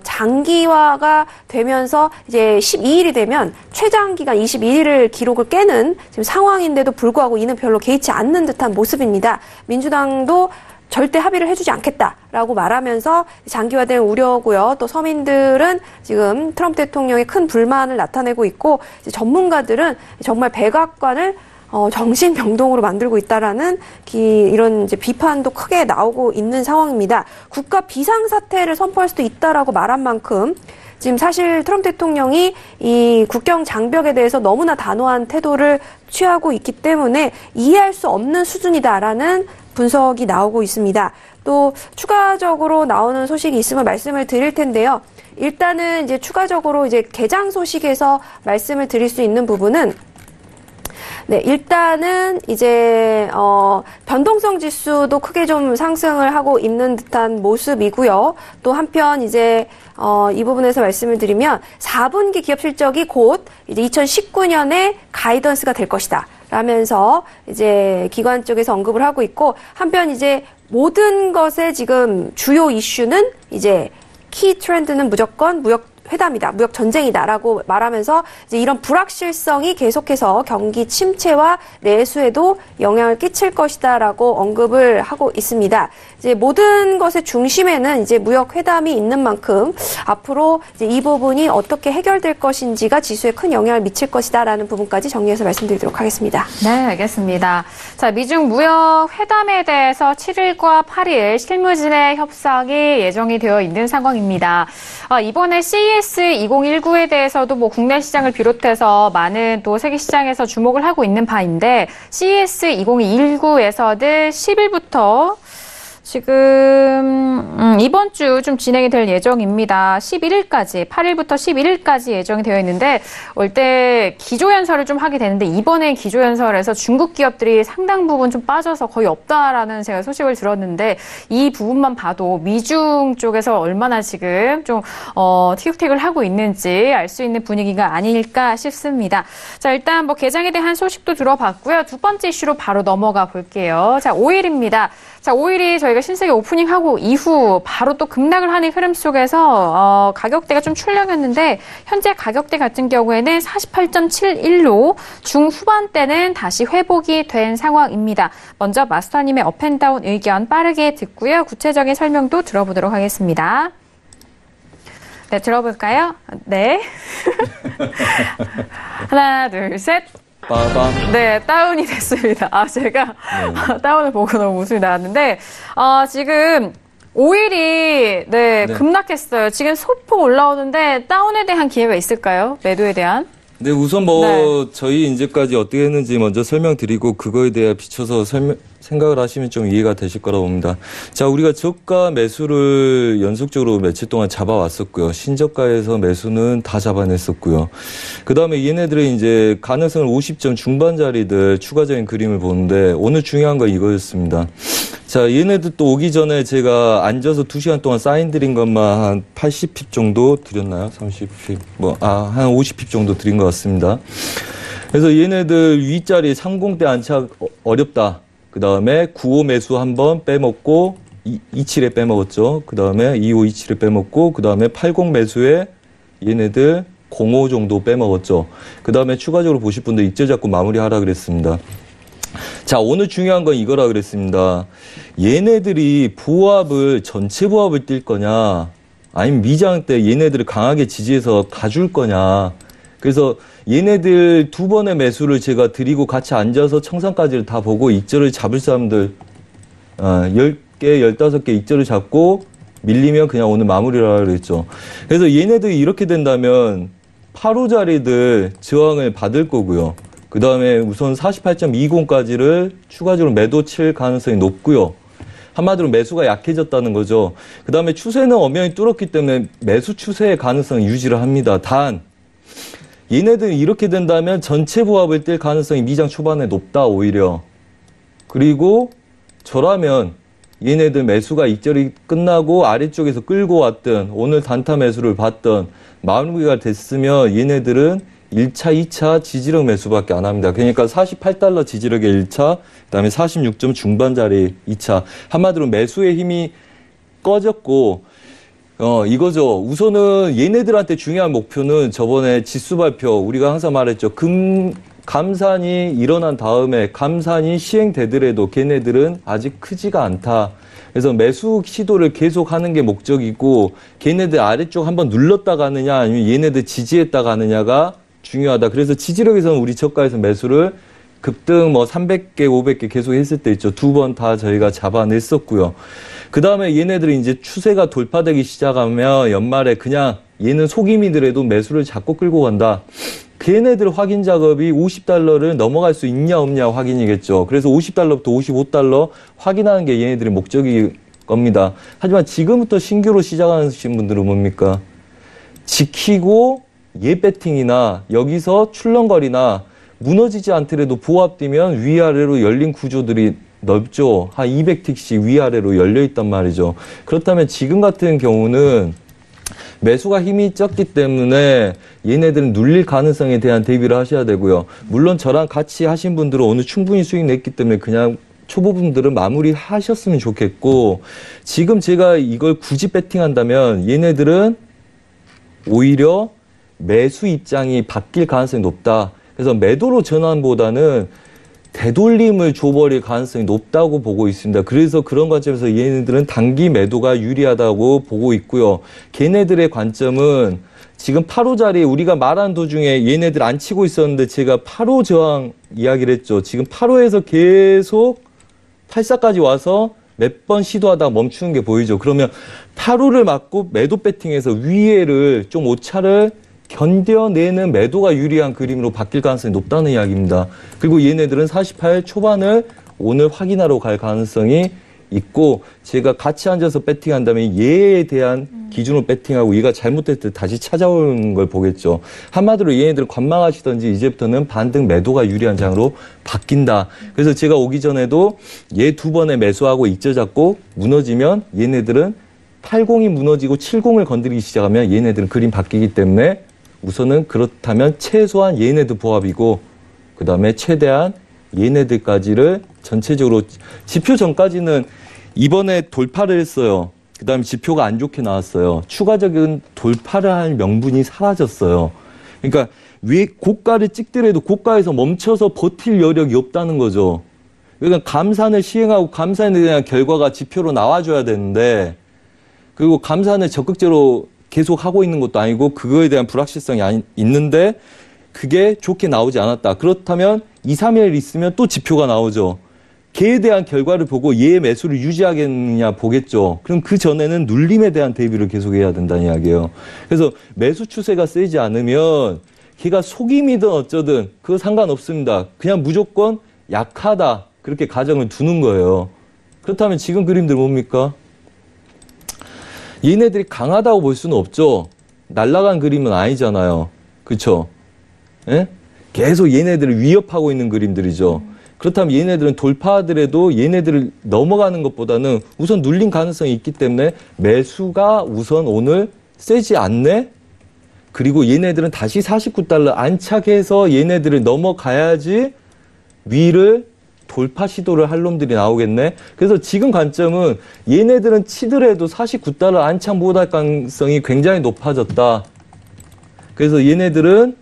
장기화가 되면서 이제 12일이 되면 최장기간 21일을 기록을 깨는 지금 상황인데도 불구하고 이는 별로 개의치 않는 듯한 모습입니다. 민주당도 절대 합의를 해주지 않겠다라고 말하면서 장기화된 우려고요. 또 서민들은 지금 트럼프 대통령의 큰 불만을 나타내고 있고 이제 전문가들은 정말 백악관을 정신병동으로 만들고 있다라는 이런 이제 비판도 크게 나오고 있는 상황입니다. 국가 비상사태를 선포할 수도 있다라고 말한 만큼 지금 사실 트럼프 대통령이 이 국경 장벽에 대해서 너무나 단호한 태도를 취하고 있기 때문에 이해할 수 없는 수준이다라는 분석이 나오고 있습니다. 또 추가적으로 나오는 소식이 있으면 말씀을 드릴 텐데요. 일단은 이제 추가적으로 이제 개장 소식에서 말씀을 드릴 수 있는 부분은 네, 일단은 이제 변동성 지수도 크게 좀 상승을 하고 있는 듯한 모습이고요. 또 한편 이제 이 부분에서 말씀을 드리면 4분기 기업 실적이 곧 이제 2019년에 가이던스가 될 것이다. 라면서 이제 기관 쪽에서 언급을 하고 있고 한편 이제 모든 것의 지금 주요 이슈는 이제 키 트렌드는 무조건 무역 회담이다, 무역 전쟁이다라고 말하면서 이제 이런 불확실성이 계속해서 경기 침체와 내수에도 영향을 끼칠 것이다라고 언급을 하고 있습니다. 이제 모든 것의 중심에는 이제 무역 회담이 있는 만큼 앞으로 이제 이 부분이 어떻게 해결될 것인지가 지수에 큰 영향을 미칠 것이다라는 부분까지 정리해서 말씀드리도록 하겠습니다. 네, 알겠습니다. 자, 미중 무역 회담에 대해서 7일과 8일 실무진의 협상이 예정이 되어 있는 상황입니다. 이번에 CES 2019에 대해서도 뭐 국내 시장을 비롯해서 많은 또 세계 시장에서 주목을 하고 있는 바인데 CES 2019에서는 10일부터 지금 이번 주 좀 진행이 될 예정입니다. 11일까지, 8일부터 11일까지 예정이 되어 있는데 올 때 기조연설을 좀 하게 되는데 이번에 기조연설에서 중국 기업들이 상당 부분 좀 빠져서 거의 없다라는 제가 소식을 들었는데 이 부분만 봐도 미중 쪽에서 얼마나 지금 좀 티격태격을 하고 있는지 알 수 있는 분위기가 아닐까 싶습니다. 자, 일단 뭐 개장에 대한 소식도 들어봤고요. 두 번째 이슈로 바로 넘어가 볼게요. 자, 5일입니다. 자, 5일이 저희가 신세계 오프닝하고 이후 바로 또 급락을 하는 흐름 속에서 가격대가 좀 출렁였는데 현재 가격대 같은 경우에는 48.71로 중후반대는 다시 회복이 된 상황입니다. 먼저 마스터님의 업앤다운 의견 빠르게 듣고요. 구체적인 설명도 들어보도록 하겠습니다. 네, 들어볼까요? 네. 하나, 둘, 셋. 빠밤. 네, 다운이 됐습니다. 제가 다운을 보고 너무 웃음이 나왔는데, 지금 5일이 급락했어요. 지금 소폭 올라오는데 다운에 대한 기회가 있을까요? 매도에 대한? 네, 우선 저희 이제까지 어떻게 했는지 먼저 설명드리고 그거에 대해 비춰서 생각을 하시면 좀 이해가 되실 거라고 봅니다. 자, 우리가 저가 매수를 연속적으로 며칠 동안 잡아왔었고요. 신저가에서 매수는 다 잡아냈었고요. 그 다음에 얘네들의 이제 가능성을 50점 중반짜리들 추가적인 그림을 보는데 오늘 중요한 건 이거였습니다. 자, 얘네들 또 오기 전에 제가 앉아서 2시간 동안 사인 드린 것만 한 80핍 정도 드렸나요? 30핍? 한 50핍 정도 드린 것 같습니다. 그래서 얘네들 윗자리 30대 안착 어렵다. 그 다음에 95 매수 한번 빼먹고 27에 빼먹었죠. 그 다음에 25, 27에 빼먹고 그 다음에 80 매수에 얘네들 05 정도 빼먹었죠. 그 다음에 추가적으로 보실 분들 이제 잡고 마무리하라 그랬습니다. 자, 오늘 중요한 건 이거라 그랬습니다. 얘네들이 보합을 전체 보합을 뛸 거냐 아니면 미장 때 얘네들을 강하게 지지해서 가줄 거냐. 그래서 얘네들 두 번의 매수를 제가 드리고 같이 앉아서 청산까지를 다 보고 익절을 잡을 사람들 10개, 15개 익절을 잡고 밀리면 그냥 오늘 마무리라 그랬죠. 그래서 얘네들이 이렇게 된다면 8호짜리들 저항을 받을 거고요. 그 다음에 우선 48.20까지를 추가적으로 매도 칠 가능성이 높고요. 한마디로 매수가 약해졌다는 거죠. 그 다음에 추세는 엄연히 뚫었기 때문에 매수 추세의 가능성을 유지를 합니다. 단 얘네들이 이렇게 된다면 전체 보합을 뛸 가능성이 미장 초반에 높다 오히려. 그리고 저라면 얘네들 매수가 익절이 끝나고 아래쪽에서 끌고 왔던 오늘 단타 매수를 봤던 마무리가 됐으면 얘네들은 1차, 2차 지지력 매수밖에 안 합니다. 그러니까 48달러 지지력의 1차, 그 다음에 46점 중반짜리 2차. 한마디로 매수의 힘이 꺼졌고 이거죠. 우선은 얘네들한테 중요한 목표는 저번에 지수 발표 우리가 항상 말했죠. 감산이 일어난 다음에 감산이 시행되더라도 걔네들은 아직 크지가 않다. 그래서 매수 시도를 계속하는 게 목적이고 걔네들 아래쪽 한번 눌렀다 가느냐 아니면 얘네들 지지했다 가느냐가 중요하다. 그래서 지지력에서는 우리 저가에서 매수를 급등 300개, 500개 계속 했을 때 있죠. 두 번 다 저희가 잡아냈었고요. 그 다음에 얘네들이 이제 추세가 돌파되기 시작하면 연말에 그냥 얘는 속임이더라도 매수를 자꾸 끌고 간다. 걔네들 확인 작업이 50달러를 넘어갈 수 있냐 없냐 확인이겠죠. 그래서 50달러부터 55달러 확인하는 게 얘네들의 목적일 겁니다. 하지만 지금부터 신규로 시작하신 분들은 뭡니까? 지키고 예배팅이나 여기서 출렁거리나 무너지지 않더라도 보합 뛰면 위아래로 열린 구조들이 넓죠. 한 200틱씩 위아래로 열려 있단 말이죠. 그렇다면 지금 같은 경우는 매수가 힘이 적기 때문에 얘네들은 눌릴 가능성에 대한 대비를 하셔야 되고요. 물론 저랑 같이 하신 분들은 오늘 충분히 수익 냈기 때문에 그냥 초보분들은 마무리 하셨으면 좋겠고, 지금 제가 이걸 굳이 배팅한다면 얘네들은 오히려 매수 입장이 바뀔 가능성이 높다. 그래서 매도로 전환보다는 되돌림을 줘버릴 가능성이 높다고 보고 있습니다. 그래서 그런 관점에서 얘네들은 단기 매도가 유리하다고 보고 있고요. 걔네들의 관점은 지금 8호짜리 우리가 말한 도중에 얘네들 안 치고 있었는데 제가 8호 저항 이야기를 했죠. 지금 8호에서 계속 84까지 와서 몇 번 시도하다가 멈추는 게 보이죠. 그러면 8호를 맞고 매도 배팅해서 위에를 좀 오차를 견뎌내는 매도가 유리한 그림으로 바뀔 가능성이 높다는 이야기입니다. 그리고 얘네들은 48 초반을 오늘 확인하러 갈 가능성이 있고 제가 같이 앉아서 배팅한다면 얘에 대한 기준으로 배팅하고 얘가 잘못됐을 때 다시 찾아오는 걸 보겠죠. 한마디로 얘네들을 관망하시던지 이제부터는 반등 매도가 유리한 장으로 바뀐다. 그래서 제가 오기 전에도 얘 2번에 매수하고 익절 잡고 무너지면 얘네들은 80이 무너지고 70을 건드리기 시작하면 얘네들은 그림 바뀌기 때문에 우선은 그렇다면 최소한 얘네들 보합이고 그 다음에 최대한 얘네들까지를 전체적으로 지표 전까지는 이번에 돌파를 했어요. 그 다음에 지표가 안 좋게 나왔어요. 추가적인 돌파를 할 명분이 사라졌어요. 그러니까 왜 고가를 찍더라도 고가에서 멈춰서 버틸 여력이 없다는 거죠. 그러니까 감산을 시행하고 감산에 대한 결과가 지표로 나와줘야 되는데 그리고 감산을 적극적으로 계속 하고 있는 것도 아니고 그거에 대한 불확실성이 있는데 그게 좋게 나오지 않았다. 그렇다면 2, 3일 있으면 또 지표가 나오죠. 걔에 대한 결과를 보고 얘의 매수를 유지하겠느냐 보겠죠. 그럼 그 전에는 눌림에 대한 대비를 계속해야 된다는 이야기예요. 그래서 매수 추세가 세지 않으면 걔가 속임이든 어쩌든 그거 상관없습니다. 그냥 무조건 약하다. 그렇게 가정을 두는 거예요. 그렇다면 지금 그림들 뭡니까? 얘네들이 강하다고 볼 수는 없죠. 날아간 그림은 아니잖아요. 그렇죠? 예? 계속 얘네들을 위협하고 있는 그림들이죠. 그렇다면 얘네들은 돌파하더라도 얘네들을 넘어가는 것보다는 우선 눌린 가능성이 있기 때문에 매수가 우선 오늘 세지 않네? 그리고 얘네들은 다시 49달러 안착해서 얘네들을 넘어가야지 위를 돌파 시도를 할 놈들이 나오겠네. 그래서 지금 관점은 얘네들은 치더라도 49달러 안착 못할 가능성이 굉장히 높아졌다. 그래서 얘네들은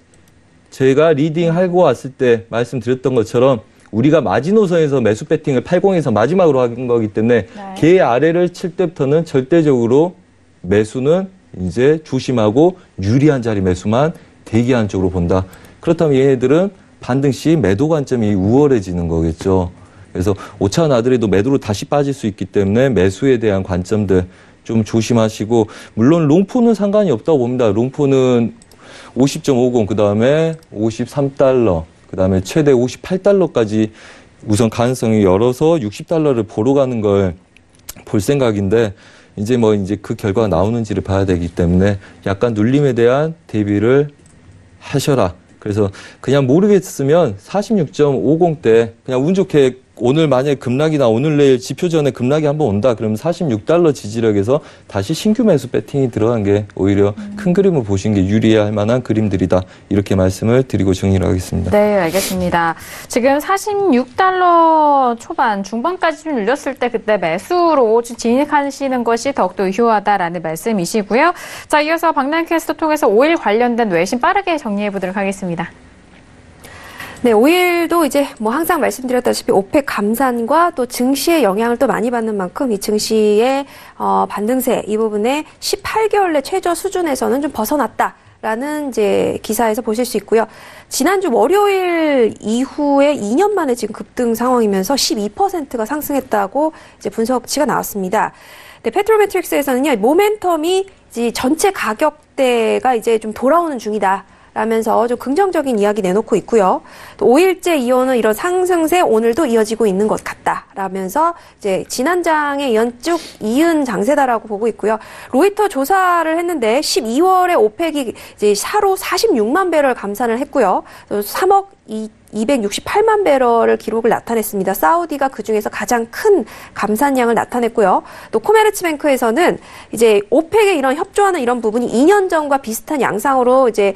제가 리딩하고 왔을 때 말씀드렸던 것처럼 우리가 마지노선에서 매수 배팅을 80에서 마지막으로 한 거기 때문에 걔 아래를 칠 때부터는 절대적으로 매수는 이제 조심하고 유리한 자리 매수만 대기하는 쪽으로 본다. 그렇다면 얘네들은 반등 시 매도 관점이 우월해지는 거겠죠. 그래서 5차 나더라도 매도로 다시 빠질 수 있기 때문에 매수에 대한 관점들 좀 조심하시고 물론 롱포는 상관이 없다고 봅니다. 롱포는 50.50 그다음에 53달러 그다음에 최대 58달러까지 우선 가능성이 열어서 60달러를 보러 가는 걸 볼 생각인데 이제 그 결과가 나오는지를 봐야 되기 때문에 약간 눌림에 대한 대비를 하셔라. 그래서 그냥 모르겠으면 46.50대 그냥 운 좋게 오늘 만약에 급락이나 오늘 내일 지표 전에 급락이 한번 온다 그러면 46달러 지지력에서 다시 신규 매수 배팅이 들어간 게 오히려 큰 그림을 보신 게 유리할 만한 그림들이다. 이렇게 말씀을 드리고 정리를 하겠습니다. 네, 알겠습니다. 지금 46달러 초반 중반까지 좀 눌렸을 때 그때 매수로 진입하시는 것이 더욱더 유효하다라는 말씀이시고요. 자, 이어서 박나영 캐스터 통해서 5일 관련된 외신 빠르게 정리해 보도록 하겠습니다. 네, 5일도 이제 항상 말씀드렸다시피 오펙 감산과 또 증시의 영향을 또 많이 받는 만큼 이 증시의 반등세 이 부분에 18개월 내 최저 수준에서는 좀 벗어났다라는 이제 기사에서 보실 수 있고요. 지난주 월요일 이후에 2년 만에 지금 급등 상황이면서 12%가 상승했다고 이제 분석치가 나왔습니다. 네, 페트로메트릭스에서는요, 모멘텀이 이제 전체 가격대가 이제 좀 돌아오는 중이다. 라면서 좀 긍정적인 이야기 내놓고 있고요. 또 5일째 이어오는 이런 상승세 오늘도 이어지고 있는 것 같다. 라면서 이제 지난장에 쭉 이은 장세다라고 보고 있고요. 로이터 조사를 했는데 12월에 오펙이 이제 사로 46만 배럴 감산을 했고요. 또 3억 268만 배럴을 기록을 나타냈습니다. 사우디가 그중에서 가장 큰 감산량을 나타냈고요. 또 코메르츠뱅크에서는 이제 오펙의 이런 협조하는 이런 부분이 2년 전과 비슷한 양상으로 이제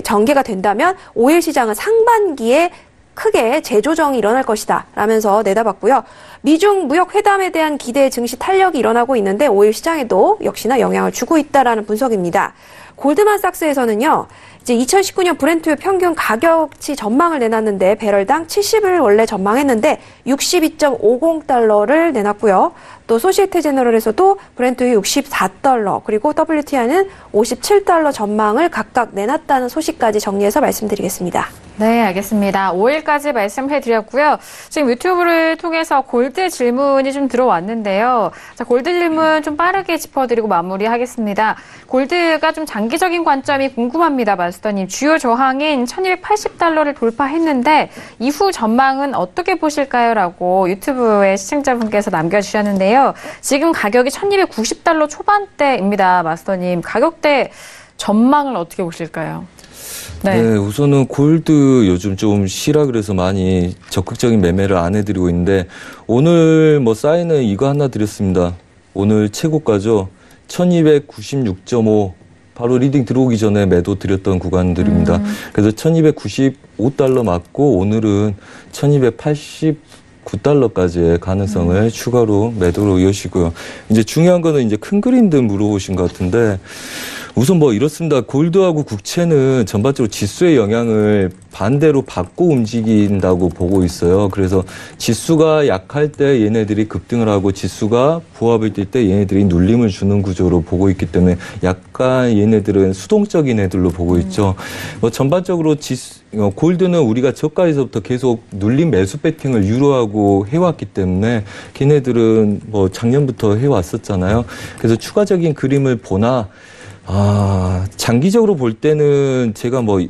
전개가 된다면 오일 시장은 상반기에 크게 재조정이 일어날 것이다 라면서 내다봤고요. 미중 무역 회담에 대한 기대 증시 탄력이 일어나고 있는데 오일 시장에도 역시나 영향을 주고 있다라는 분석입니다. 골드만삭스에서는요. 이제 2019년 브렌트 평균 가격치 전망을 내놨는데 배럴당 70을 원래 전망했는데 62.50달러를 내놨고요. 또 소시에테 제너럴에서도 브렌트유 64달러 그리고 WTI는 57달러 전망을 각각 내놨다는 소식까지 정리해서 말씀드리겠습니다. 네, 알겠습니다. 5일까지 말씀해드렸고요. 지금 유튜브를 통해서 골드 질문이 좀 들어왔는데요. 자, 골드 질문 좀 빠르게 짚어드리고 마무리하겠습니다. 골드가 좀 장기적인 관점이 궁금합니다, 마스터님. 주요 저항인 1280달러를 돌파했는데 이후 전망은 어떻게 보실까요? 라고 유튜브에 시청자분께서 남겨주셨는데요. 지금 가격이 1290달러 초반대입니다, 마스터님. 가격대 전망을 어떻게 보실까요? 네, 우선은 골드 요즘 좀 쉬라 그래서 많이 적극적인 매매를 안 해드리고 있는데 오늘 뭐 사인은 이거 하나 드렸습니다. 오늘 최고가죠. 1296.5 바로 리딩 들어오기 전에 매도 드렸던 구간들입니다. 그래서 1295달러 맞고 오늘은 1289달러까지의 가능성을 추가로 매도로 이어지고요. 이제 중요한 거는 이제 큰 그림들 물어보신 것 같은데 우선 뭐 이렇습니다. 골드하고 국채는 전반적으로 지수의 영향을 반대로 받고 움직인다고 보고 있어요. 그래서 지수가 약할 때 얘네들이 급등을 하고 지수가 부합을 뛸 때 얘네들이 눌림을 주는 구조로 보고 있기 때문에 약간 얘네들은 수동적인 애들로 보고 있죠. 뭐 전반적으로 골드는 우리가 저가에서부터 계속 눌림 매수 배팅을 유로하고 해왔기 때문에 걔네들은 뭐 작년부터 해왔었잖아요. 그래서 추가적인 그림을 보나 장기적으로 볼 때는 제가 뭐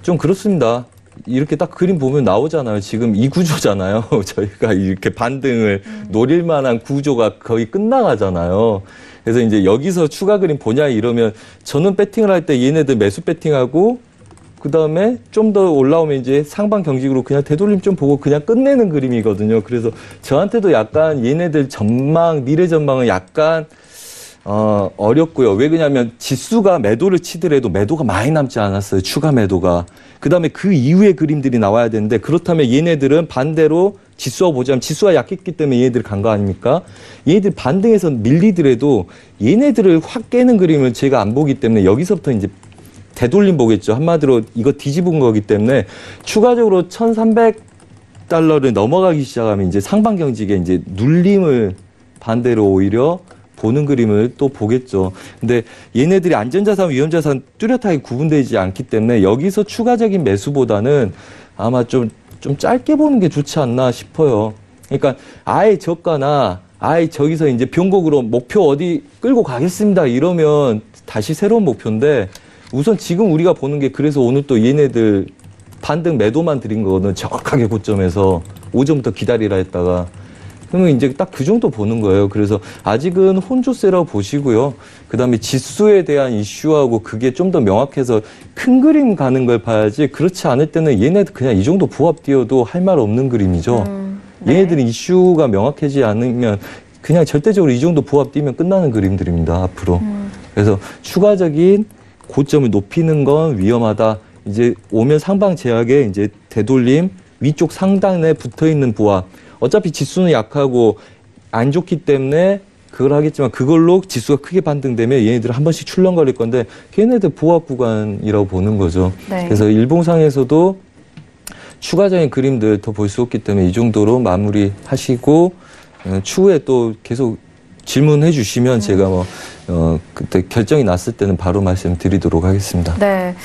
좀 그렇습니다. 이렇게 딱 그림 보면 나오잖아요. 지금 이 구조잖아요. 저희가 이렇게 반등을 노릴 만한 구조가 거의 끝나가잖아요. 그래서 이제 여기서 추가 그림 보냐 이러면 저는 배팅을 할 때 얘네들 매수 배팅하고 그 다음에 좀 더 올라오면 이제 상방 경직으로 그냥 되돌림 좀 보고 그냥 끝내는 그림이거든요. 그래서 저한테도 약간 얘네들 전망, 미래 전망은 약간 어렵고요. 왜 그러냐면 지수가 매도를 치더라도 매도가 많이 남지 않았어요. 추가 매도가. 그다음에 그 이후의 그림들이 나와야 되는데 그렇다면 얘네들은 반대로 지수와 보자면 지수가 약했기 때문에 얘네들이 간 거 아닙니까? 얘네들 반등해서 밀리더라도 얘네들을 확 깨는 그림을 제가 안 보기 때문에 여기서부터 이제 되돌림 보겠죠. 한마디로 이거 뒤집은 거기 때문에 추가적으로 1300달러를 넘어가기 시작하면 이제 상방 경직에 이제 눌림을 반대로 오히려 보는 그림을 또 보겠죠. 근데 얘네들이 안전자산, 위험자산 뚜렷하게 구분되지 않기 때문에 여기서 추가적인 매수보다는 아마 좀 짧게 보는 게 좋지 않나 싶어요. 그러니까 아예 저가나 아예 저기서 이제 변곡으로 목표 어디 끌고 가겠습니다 이러면 다시 새로운 목표인데 우선 지금 우리가 보는 게 그래서 오늘 또 얘네들 반등 매도만 드린 거는 정확하게 고점에서 오전부터 기다리라 했다가 그러면 이제 딱 그 정도 보는 거예요. 그래서 아직은 혼조세라고 보시고요. 그 다음에 지수에 대한 이슈하고 그게 좀 더 명확해서 큰 그림 가는 걸 봐야지 그렇지 않을 때는 얘네들 그냥 이 정도 부합 띄어도 할 말 없는 그림이죠. 네. 얘네들이 이슈가 명확해지지 않으면 그냥 절대적으로 이 정도 부합 띄면 끝나는 그림들입니다. 앞으로. 그래서 추가적인 고점을 높이는 건 위험하다. 이제 오면 상방 제약에 이제 되돌림 위쪽 상단에 붙어 있는 부합. 어차피 지수는 약하고 안 좋기 때문에 그걸 하겠지만 그걸로 지수가 크게 반등되면 얘네들 한 번씩 출렁거릴 건데 걔네들 보합 구간이라고 보는 거죠. 네. 그래서 일봉상에서도 추가적인 그림들 더 볼 수 없기 때문에 이 정도로 마무리하시고 추후에 또 계속 질문해 주시면 제가 그때 결정이 났을 때는 바로 말씀드리도록 하겠습니다. 네.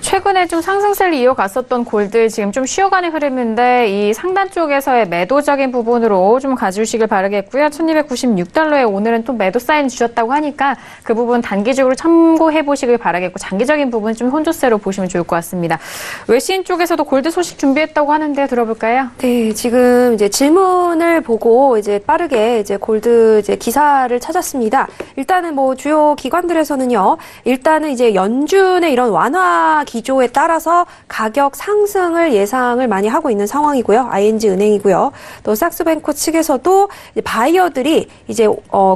최근에 좀 상승세를 이어갔었던 골드 지금 좀 쉬어가는 흐름인데 이 상단 쪽에서의 매도적인 부분으로 좀 가주시길 바라겠고요. 1296달러에 오늘은 또 매도 사인 주셨다고 하니까 그 부분 단기적으로 참고해 보시길 바라겠고 장기적인 부분 좀 혼조세로 보시면 좋을 것 같습니다. 외신 쪽에서도 골드 소식 준비했다고 하는데 들어볼까요? 네, 지금 이제 질문을 보고 이제 빠르게 이제 골드 이제 기사를 찾았습니다. 일단은 뭐 주요 기관들에서는요. 일단은 이제 연준의 이런 완화 기조에 따라서 가격 상승을 예상을 많이 하고 있는 상황이고요. ING 은행이고요. 또 삭스뱅코 측에서도 이제 바이어들이 이제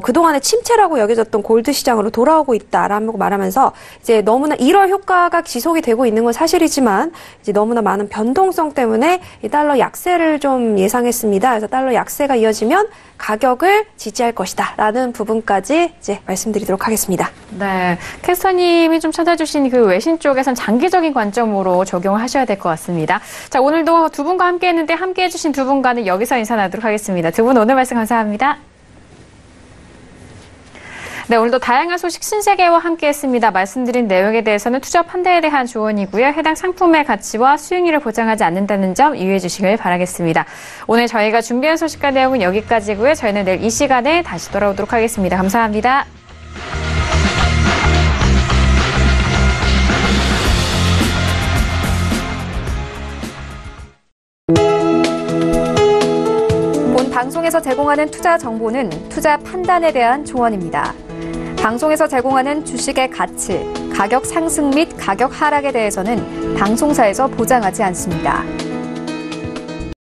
그동안의 침체라고 여겨졌던 골드 시장으로 돌아오고 있다라고 말하면서 이제 너무나 1월 효과가 지속이 되고 있는 건 사실이지만 이제 너무나 많은 변동성 때문에 이 달러 약세를 좀 예상했습니다. 그래서 달러 약세가 이어지면 가격을 지지할 것이다라는 부분까지 이제 말씀드리도록 하겠습니다. 네, 캐스터님이 좀 찾아주신 그 외신 쪽에선 장기적인 관점으로 적용을 하셔야 될 것 같습니다. 자, 오늘도 두 분과 함께했는데 함께해주신 두 분과는 여기서 인사 나누도록 하겠습니다. 두 분 오늘 말씀 감사합니다. 네, 오늘도 다양한 소식 신세계와 함께했습니다. 말씀드린 내용에 대해서는 투자 판단에 대한 조언이고요. 해당 상품의 가치와 수익률을 보장하지 않는다는 점 유의해 주시길 바라겠습니다. 오늘 저희가 준비한 소식과 내용은 여기까지고요. 저희는 내일 이 시간에 다시 돌아오도록 하겠습니다. 감사합니다. 방송에서 제공하는 투자 정보는 투자 판단에 대한 조언입니다. 방송에서 제공하는 주식의 가치, 가격 상승 및 가격 하락에 대해서는 방송사에서 보장하지 않습니다.